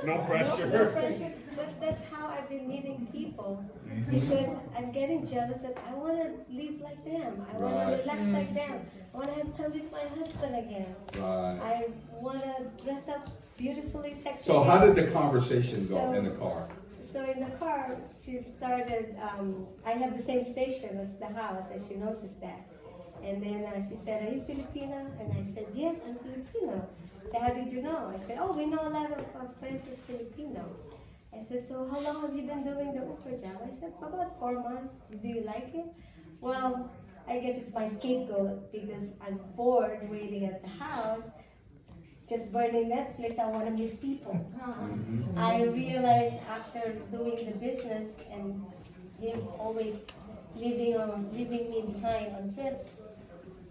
No pressure. No pressure. But that's how I've been meeting people, because I'm getting jealous that I want to live like them. I want Right. to relax like them. I want to have time with my husband again. Right. I want to dress up beautifully, sexy. So how did the conversation go So- in the car? So in the car, she started, I have the same station as the house, and she noticed that. And then she said, are you Filipino? And I said, yes, I'm Filipino. So how did you know? I said, oh, we know a lot of our friends is Filipino. I said, so how long have you been doing the Uber job? I said, about 4 months. Do you like it? Well, I guess it's my scapegoat because I'm bored waiting at the house, just burning Netflix. I want to meet people. I realized after doing the business and him always leaving me behind on trips,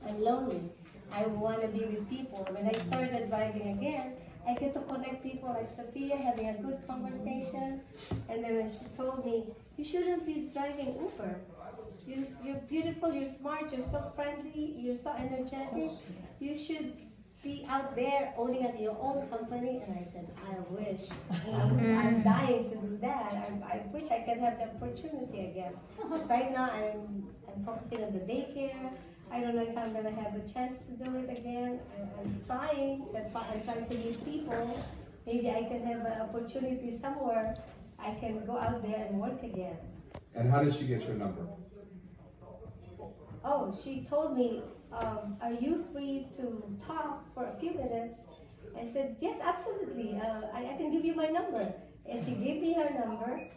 I'm lonely. I want to be with people. When I started driving again, I get to connect people like Sophia, having a good conversation. And then when she told me, you shouldn't be driving Uber. You're beautiful, you're smart, you're so friendly, you're so energetic. You should be out there owning your own company. And I said, I wish. I'm dying to do that. I wish I could have the opportunity again. But right now, I'm focusing on the daycare. I don't know if I'm gonna have a chance to do it again. I'm trying. That's why I'm trying to meet people. Maybe I can have an opportunity somewhere. I can go out there and work again. And how did she get your number? Oh, she told me, are you free to talk for a few minutes? I said, yes, absolutely. I can give you my number. And she gave me her number.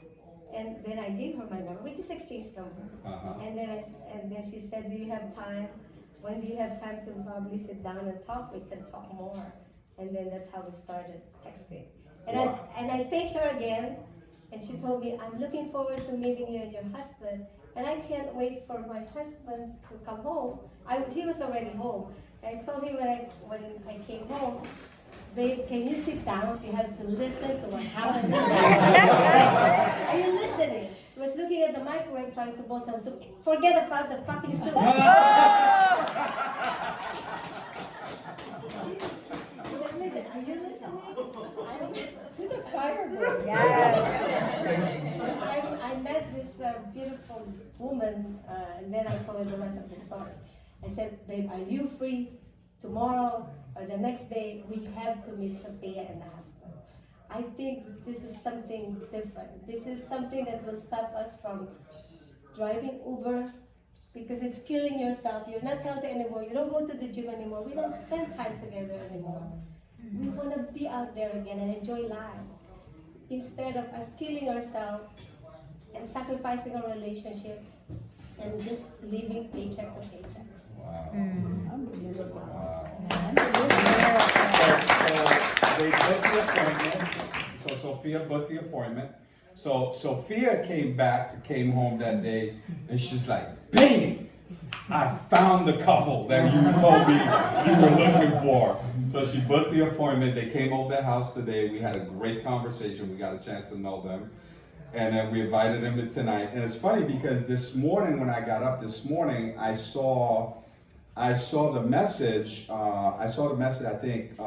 And then I gave her my number. We just exchanged numbers. And then she said, do you have time? When do you have time to probably sit down and talk? We can talk more. And then that's how we started texting. And I thank her again. And she told me, I'm looking forward to meeting you and your husband. And I can't wait for my husband to come home. He was already home. I told him when I came home, babe, can you sit down? You have to listen to what happened. Are you listening? He was looking at the microwave trying to boil some soup. Forget about the fucking soup. He said, listen, are you listening? He's a firebird. I met this beautiful woman, and then I told her the rest of the story. I said, babe, are you free tomorrow or the next day? We have to meet Sophia and the husband. I think this is something different. This is something that will stop us from driving Uber because it's killing yourself. You're not healthy anymore. You don't go to the gym anymore. We don't spend time together anymore. We want to be out there again and enjoy life instead of us killing ourselves and sacrificing our relationship and just living paycheck to paycheck. Wow. Unbelievable. Wow. Unbelievable. So they booked the appointment. So Sophia booked the appointment. So Sophia came home that day, and she's like, "Bing! I found the couple that you told me you were looking for." So she booked the appointment. They came over the house today. We had a great conversation. We got a chance to know them. And then we invited them to tonight. And it's funny because this morning when I got up this morning, I saw the message. I think.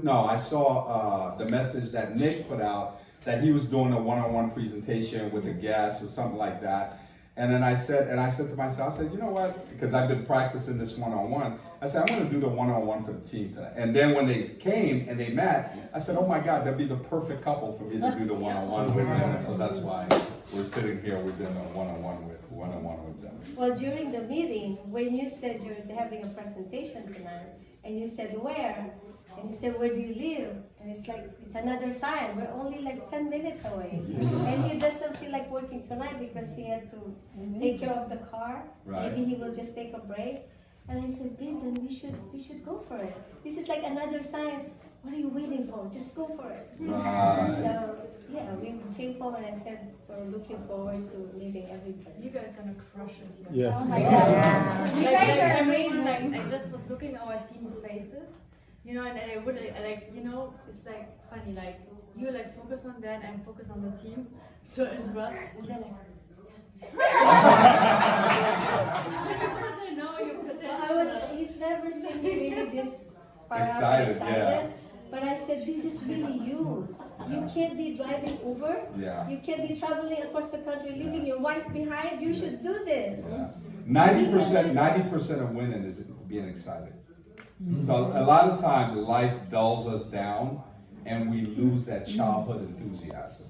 No, I saw the message that Nick put out that he was doing a one-on-one presentation with a guest or something like that. And then I said to myself, I said, you know what? Because I've been practicing this one-on-one. I said, I'm going to do the one-on-one for the team tonight. And then when they came and they met, I said, oh my God, that'd be the perfect couple for me to do the one-on-one with them. And so that's why we're sitting here. We're doing a one-on-one with them. Well, during the meeting, when you said you're having a presentation tonight, and you said where, and you said, where do you live? And it's like, it's another sign. We're only like 10 minutes away. And he doesn't feel like working tonight because he had to take care of the car. Right. Maybe he will just take a break. And I said, babe, then we should go for it. This is like another sign. What are you waiting for? Just go for it. Right. So, yeah, we came home and I said, we're looking forward to meeting everybody. You guys gonna crush it. Yes. Oh my Yes. God. You guys are amazing. Like, I just was looking at our team's faces, you know, and I would like, you know, it's like funny, like you like focus on that and focus on the team. So as well. And then I know you Well, he's never seen me really this far out Excited, and excited. yeah. But I said, this is really you. You can't be driving Uber. Yeah. You can't be traveling across the country, leaving your wife behind. You should do this. Yeah. 90% of winning is being excited. So a lot of times life dulls us down and we lose that childhood enthusiasm.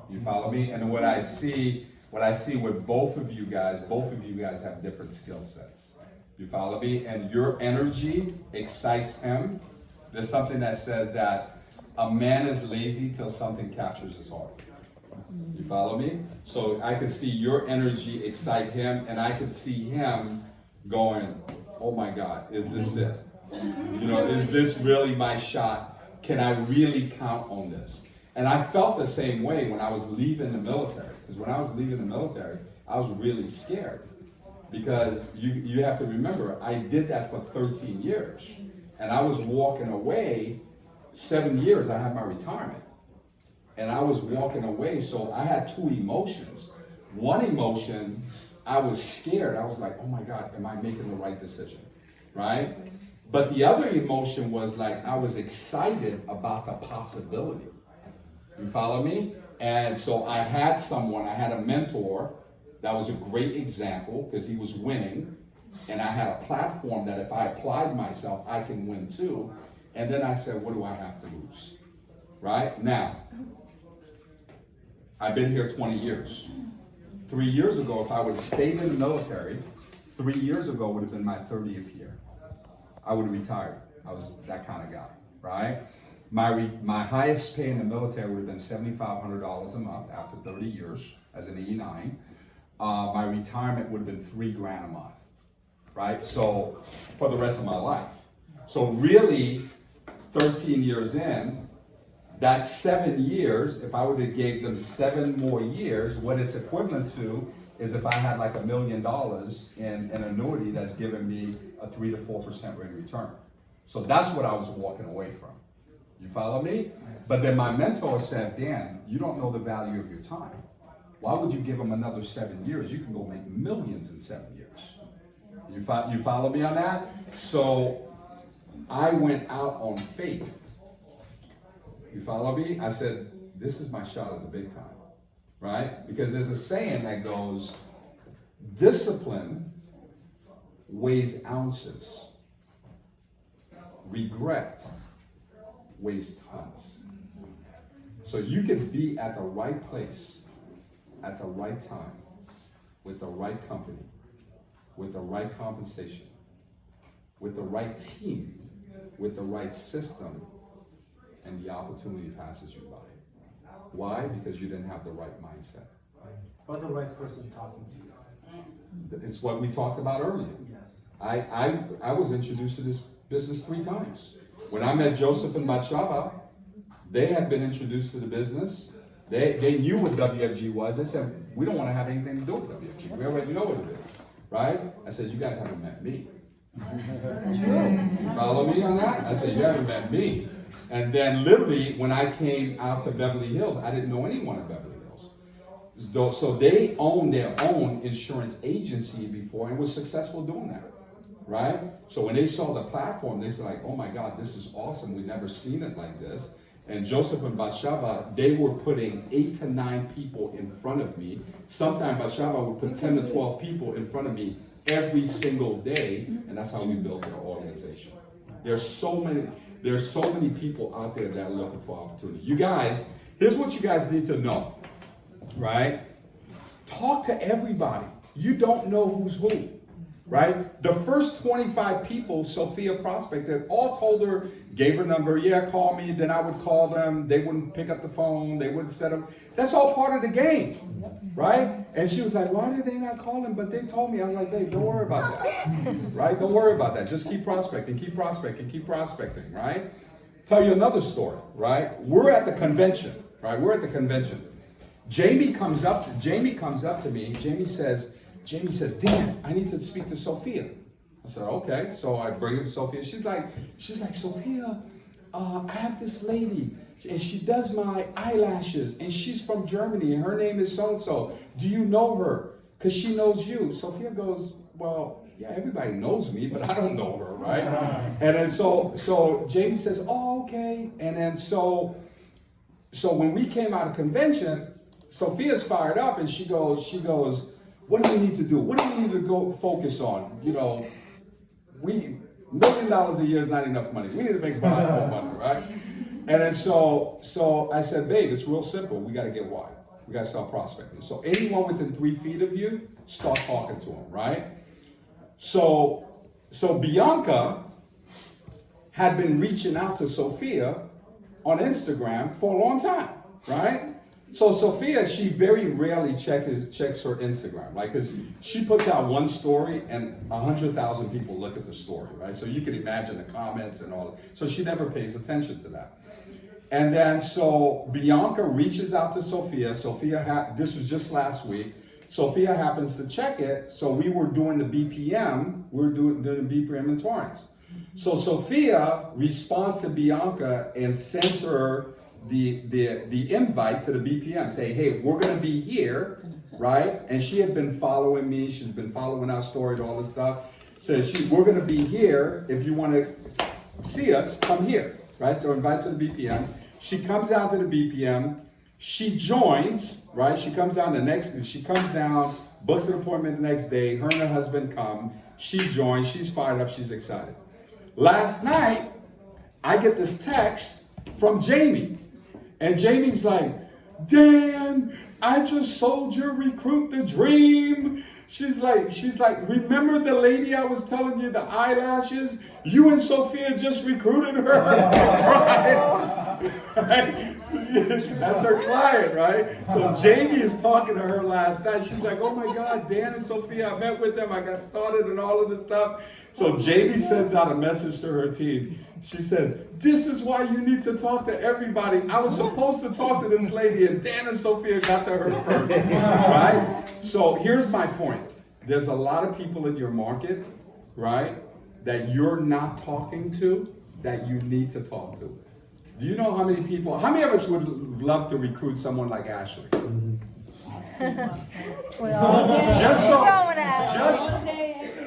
You follow me? And what I see with both of you guys have different skill sets. You follow me? And your energy excites him. There's something that says that a man is lazy till something captures his heart. You follow me? So I could see your energy excite him, and I could see him going, oh my God, is this it? You know, is this really my shot? Can I really count on this? And I felt the same way when I was leaving the military. Because when I was leaving the military, I was really scared. Because you have to remember, I did that for 13 years. And I was walking away, 7 years I had my retirement. And I was walking away, so I had two emotions. One emotion, I was scared. I was like, oh my God, am I making the right decision, right? But the other emotion was like, I was excited about the possibility. You follow me? And so I had someone, I had a mentor that was a great example because he was winning. And I had a platform that if I applied myself, I can win too. And then I said, what do I have to lose? Right? Now, I've been here 20 years. 3 years ago, if I would have stayed in the military, 3 years ago would have been my 30th year. I would have retired. I was that kind of guy, right? My highest pay in the military would have been $7,500 a month after 30 years as an E9. My retirement would have been $3,000 a month, right? So for the rest of my life. So really, 13 years in, that's 7 years. If I would have gave them 7 more years, what it's equivalent to is if I had like $1 million in an annuity that's giving me a 3 to 4% rate of return. So that's what I was walking away from. You follow me? But then my mentor said, Dan, you don't know the value of your time. Why would you give them another 7 years? You can go make millions in 7 years. You follow me on that? So I went out on faith. You follow me? I said, this is my shot at the big time, right? Because there's a saying that goes, discipline weighs ounces. Regret weighs tons. So you can be at the right place, at the right time, with the right company, with the right compensation, with the right team, with the right system, and the opportunity passes you by. Why? Because you didn't have the right mindset. Or the right person talking to you. It's what we talked about earlier. Yes. I was introduced to this business 3 times. When I met Joseph and Batsheva, they had been introduced to the business. They knew what WFG was. They said, we don't want to have anything to do with WFG. We already know what it is, right? I said, you guys haven't met me. You follow me on that? I said, you haven't met me. And then literally, when I came out to Beverly Hills, I didn't know anyone in Beverly Hills. So they owned their own insurance agency before and was successful doing that, right? So when they saw the platform, they said like, oh my God, this is awesome. We've never seen it like this. And Joseph and Batsheva, they were putting 8 to 9 people in front of me. Sometimes Batsheva would put 10 to 12 people in front of me every single day, and that's how we built their organization. There's so many people out there that are looking for opportunity. You guys, here's what you guys need to know, right? Talk to everybody. You don't know who's who, right? The first 25 people Sophia prospected all told her, gave her number, yeah, call me, then I would call them, they wouldn't pick up the phone, they wouldn't set up. That's all part of the game, right? And she was like, why did they not call him? But they told me. I was like, babe, don't worry about that, right? Don't worry about that. Just keep prospecting, keep prospecting, keep prospecting, right? Tell you another story, right? We're at the convention, right? We're at the convention. Jamie comes up to me. Jamie says, Dan, I need to speak to Sophia. I said, okay. So I bring her to Sophia. She's like, Sophia, I have this lady, and she does my eyelashes, and she's from Germany, and her name is so-and-so. Do you know her? Because she knows you. Sophia goes, well, yeah, everybody knows me, but I don't know her, right? And then so Jamie says, oh, okay. And then so when we came out of convention, Sophia's fired up, and she goes, what do we need to do? What do we need to go focus on? You know, $1 million a year is not enough money. We need to make more money, right? And then so I said, babe, it's real simple. We got to get wide. We got to start prospecting. So anyone within 3 feet of you, start talking to them, right? So Bianca had been reaching out to Sophia on Instagram for a long time, right? So Sophia, she very rarely checks her Instagram, like, cause she puts out one story and 100,000 people look at the story, right? So you can imagine the comments and all. So she never pays attention to that. And then so Bianca reaches out to Sophia. This was just last week. Sophia happens to check it. So we were doing the BPM. We were doing the BPM in Torrance. So Sophia responds to Bianca and sends her the invite to the BPM, say, hey, we're gonna be here, right? And she had been following me, she's been following our story and all this stuff. Says we're gonna be here, if you wanna see us, come here, right? So invites her to the BPM. She comes out to the BPM, she joins, right? She comes down, books an appointment the next day, her and her husband come, she joins, she's fired up, she's excited. Last night, I get this text from Jamie. And Jamie's like, Dan, I just sold your recruit the dream. She's like, remember the lady I was telling you, the eyelashes? You and Sophia just recruited her. Right? That's her client, right? So Jamie is talking to her last night. She's like, oh my God, Dan and Sophia, I met with them. I got started and all of this stuff. So Jamie sends out a message to her team. She says, this is why you need to talk to everybody. I was supposed to talk to this lady and Dan and Sophia got to her first, right? So here's my point. There's a lot of people in your market, right, that you're not talking to, that you need to talk to. Do you know how many of us would love to recruit someone like Ashley?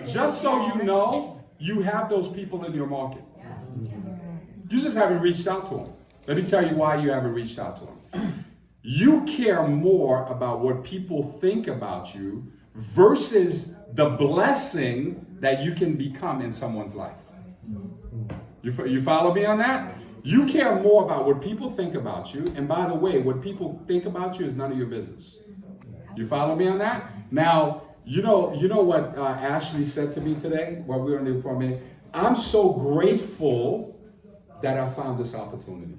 Just so you know, you have those people in your market. You just haven't reached out to them. Let me tell you why you haven't reached out to them. You care more about what people think about you versus the blessing that you can become in someone's life. You follow me on that? You care more about what people think about you. And by the way, what people think about you is none of your business. You follow me on that? Now, you know what Ashley said to me today while we were in the appointment? I'm so grateful that I found this opportunity.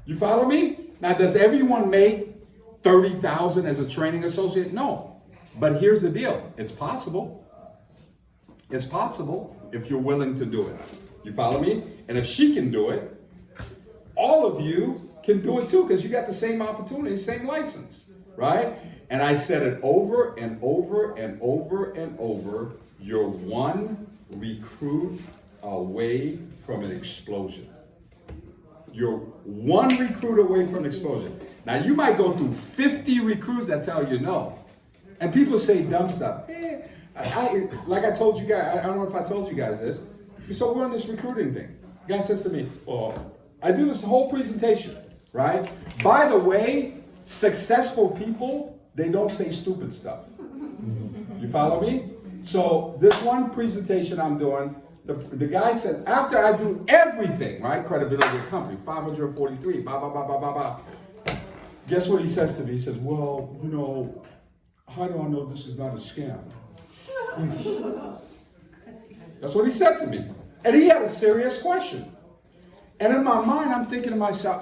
You follow me? Now, does everyone make $30,000 as a training associate? No. But here's the deal. It's possible. It's possible if you're willing to do it. You follow me? And if she can do it, all of you can do it too, because you got the same opportunity, same license, right? And I said it over and over and over and over. You're one recruit away from an explosion. You're one recruit away from an explosion. Now you might go through 50 recruits that tell you no. And people say dumb stuff. Like I told you guys, I don't know if I told you guys this. So we're on this recruiting thing. The guy says to me, well, I do this whole presentation, right? By the way, successful people, they don't say stupid stuff. You follow me? So this one presentation I'm doing, the guy said, after I do everything, right? Credibility of the company, 543, blah, blah, blah, blah, blah, blah. Guess what he says to me? He says, well, how do I know this is not a scam? That's what he said to me. And he had a serious question. And in my mind, I'm thinking to myself,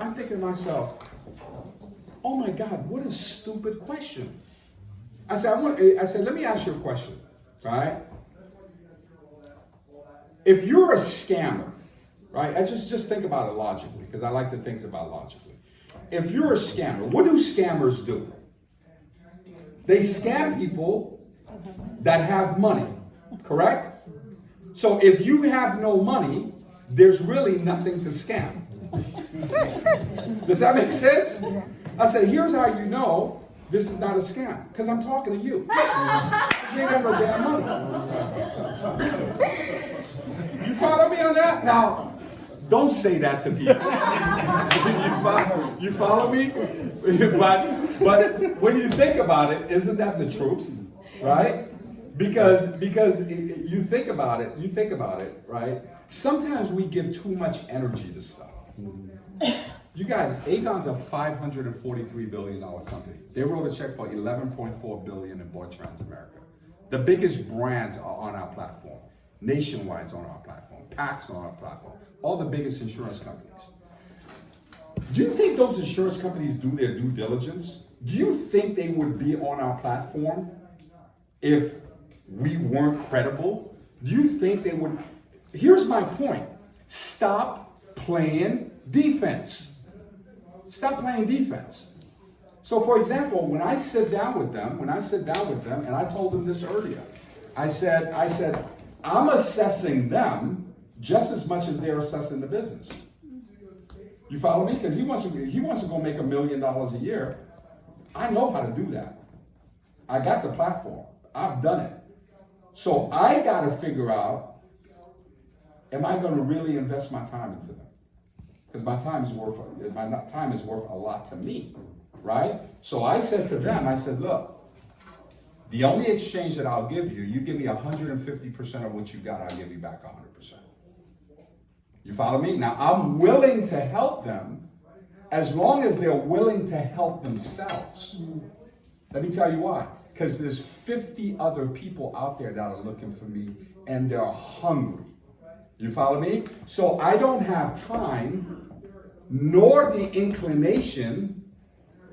oh my God, what a stupid question. I said, let me ask you a question, right? If you're a scammer, right? I just think about it logically, because I like to think about logically. If you're a scammer, what do scammers do? They scam people that have money, correct? So if you have no money, there's really nothing to scam. Does that make sense? I say, here's how you know this is not a scam. Because I'm talking to you. You ain't got no damn money. You follow me on that? Now, don't say that to people. You follow me? But when you think about it, isn't that the truth? Right? Because you think about it, right? Sometimes we give too much energy to stuff. You guys, Aegon's a $543 billion company. They wrote a check for $11.4 billion and bought Transamerica. The biggest brands are on our platform. Nationwide's on our platform. PAC's on our platform. All the biggest insurance companies. Do you think those insurance companies do their due diligence? Do you think they would be on our platform if we weren't credible? Do you think they would? Here's my point. Stop playing defense. Stop playing defense. So for example, when I sit down with them, and I told them this earlier, I said, I'm assessing them just as much as they're assessing the business. You follow me? Because he wants to go make $1 million a year. I know how to do that. I got the platform. I've done it. So I got to figure out, am I going to really invest my time into them? Because my time is worth a lot to me, right? So I said to them, I said, look, the only exchange that I'll give you, you give me 150% of what you got, I'll give you back 100%. You follow me? Now I'm willing to help them as long as they're willing to help themselves. Let me tell you why. Because there's 50 other people out there that are looking for me and they're hungry. You follow me? So I don't have time nor the inclination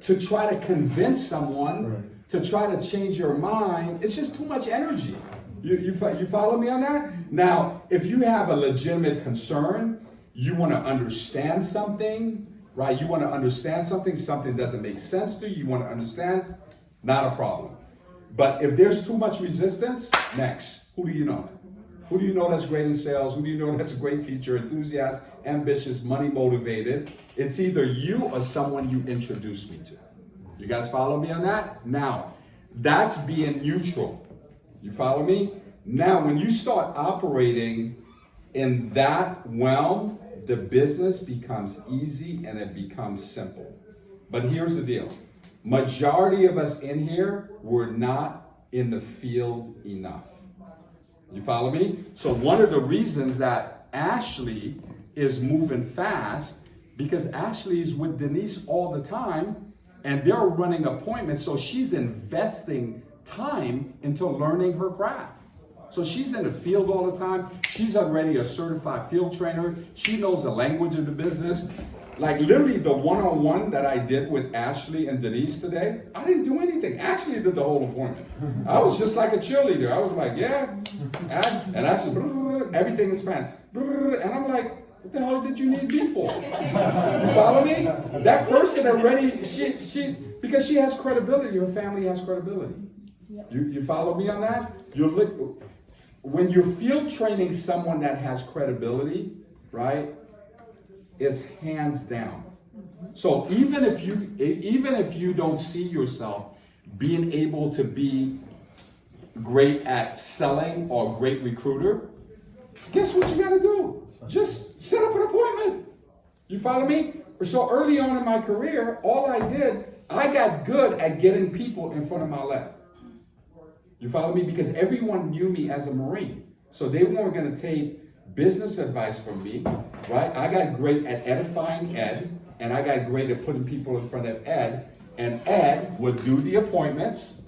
to try to convince someone to try to change your mind. It's just too much energy. You follow me on that? Now, if you have a legitimate concern, you want to understand something, right? You want to understand something doesn't make sense to you, you want to understand, not a problem. But if there's too much resistance, next, who do you know? Who do you know that's great in sales? Who do you know that's a great teacher, enthusiast, ambitious, money motivated? It's either you or someone you introduced me to. You guys follow me on that? Now, that's being neutral. You follow me? Now, when you start operating in that realm, the business becomes easy and it becomes simple. But here's the deal. Majority of us in here were not in the field enough. You follow me? So one of the reasons that Ashley is moving fast, because Ashley is with Denise all the time and they're running appointments, so she's investing time into learning her craft. So she's in the field all the time. She's already a certified field trainer. She knows the language of the business. Like literally the one-on-one that I did with Ashley and Denise today, I didn't do anything. Ashley did the whole appointment. I was just like a cheerleader. I was like, yeah. And Ashley, everything in Spanish. And I'm like, what the hell did you need me for? You follow me? That person already, she because she has credibility, her family has credibility. You follow me on that? When you're field training someone that has credibility, right? It's hands down. So even if you don't see yourself being able to be great at selling or great recruiter, guess what you gotta do? Just set up an appointment. You follow me? So early on in my career, all I did, I got good at getting people in front of my lab. You follow me? Because everyone knew me as a Marine. So they weren't gonna take business advice from me, right? I got great at edifying Ed, and I got great at putting people in front of Ed, and Ed would do the appointments,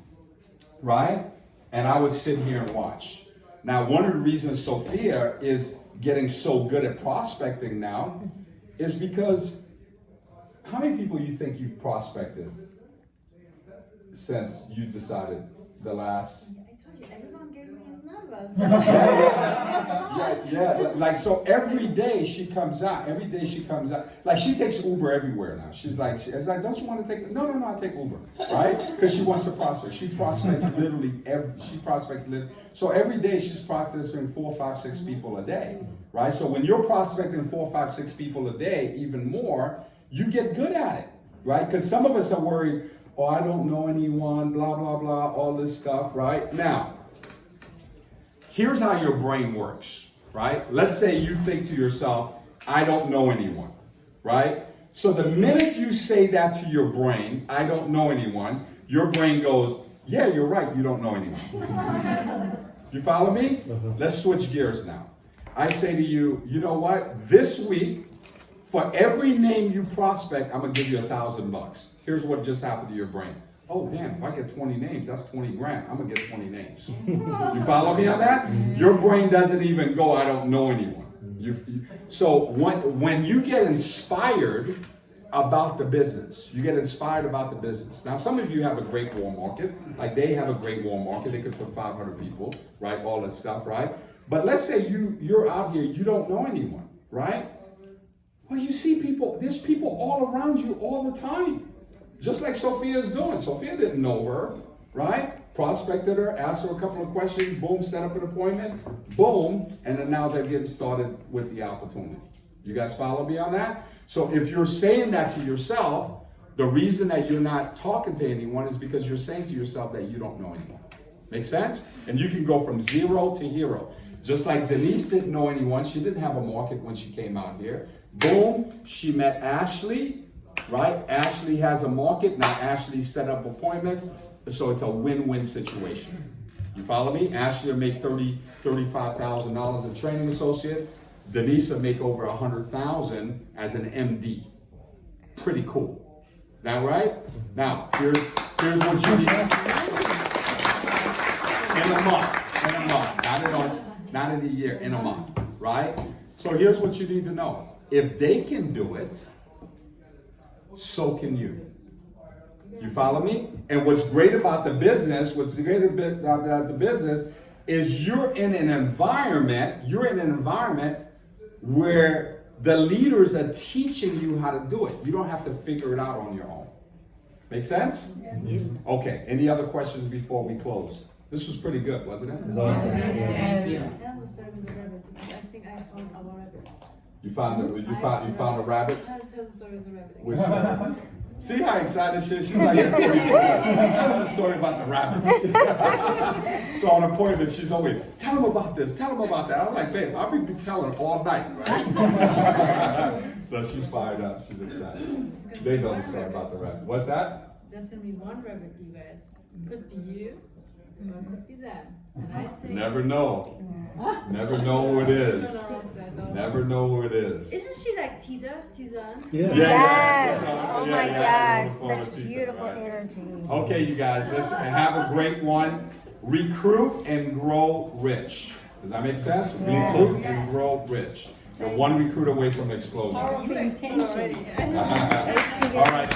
right? And I would sit here and watch. Now, one of the reasons Sophia is getting so good at prospecting now is because how many people you think you've prospected since you decided the last? I told you, everyone gave me his numbers. Yeah, like so every day she comes out, like she takes Uber everywhere now. She's like, don't you want to take, no, I take Uber, right? Because she wants to prospect. She prospects literally, so every day she's prospecting 4, 5, 6 people a day, right? So when you're prospecting 4, 5, 6 people a day, even more, you get good at it, right? Because some of us are worried, oh, I don't know anyone, blah, blah, blah, all this stuff, right? Now, here's how your brain works, right? Let's say you think to yourself, I don't know anyone, right? So the minute you say that to your brain, I don't know anyone, your brain goes, yeah, you're right, you don't know anyone. You follow me? Let's switch gears now. I say to you, you know what? This week, for every name you prospect, I'm gonna give you $1,000. Here's what just happened to your brain. Oh damn, if I get 20 names, that's 20 grand. I'm gonna get 20 names. You follow me on that? Your brain doesn't even go, I don't know anyone. So when you get inspired about the business. You get inspired about the business. Now, some of you have a great warm market. Like they have a great warm market. They could put 500 people, right? All that stuff, right? But let's say you're out here, you don't know anyone, right? Well, you see people, there's people all around you all the time. Just like Sophia's doing. Sophia didn't know her, right? Prospected her, asked her a couple of questions, boom, set up an appointment, boom, and then now they're getting started with the opportunity. You guys follow me on that? So if you're saying that to yourself, the reason that you're not talking to anyone is because you're saying to yourself that you don't know anyone. Make sense? And you can go from 0 to hero. Just like Denise didn't know anyone, she didn't have a market when she came out here. Boom, she met Ashley, right? Ashley has a market, now Ashley set up appointments, so it's a win-win situation. You follow me? Ashley will make $35,000 as a training associate. Denise will make over $100,000 as an MD. Pretty cool. That right? Now, here's what you need. In a month, not in a year, in a month, right? So here's what you need to know. If they can do it, so can you. You follow me? And what's great about the business, is you're in an environment where the leaders are teaching you how to do it. You don't have to figure it out on your own. Make sense? Yeah. Okay, any other questions before we close? This was pretty good, wasn't it? Tell the story of the rabbit, because I think I found our rabbit. You found a rabbit? Tell the story of the rabbit. Which story? See how excited she is? She's like, tell them the story about the rabbit. So on appointments, she's always, tell them about this, tell them about that. I'm like, babe, I'll be telling all night, right? So she's fired up, she's excited. They know the story about the rabbit. What's that? There's gonna be one rabbit, you guys. Could be you, or it could be them. And I say, Never know. Never know who it is. Never know who it is. Isn't she like Tizan? Yes. Oh my yeah, gosh, such beautiful energy. Okay, you guys, let's have a great one. Recruit and grow rich. Does that make sense? Recruit and grow rich. You're one recruit away from explosion. Already. All right.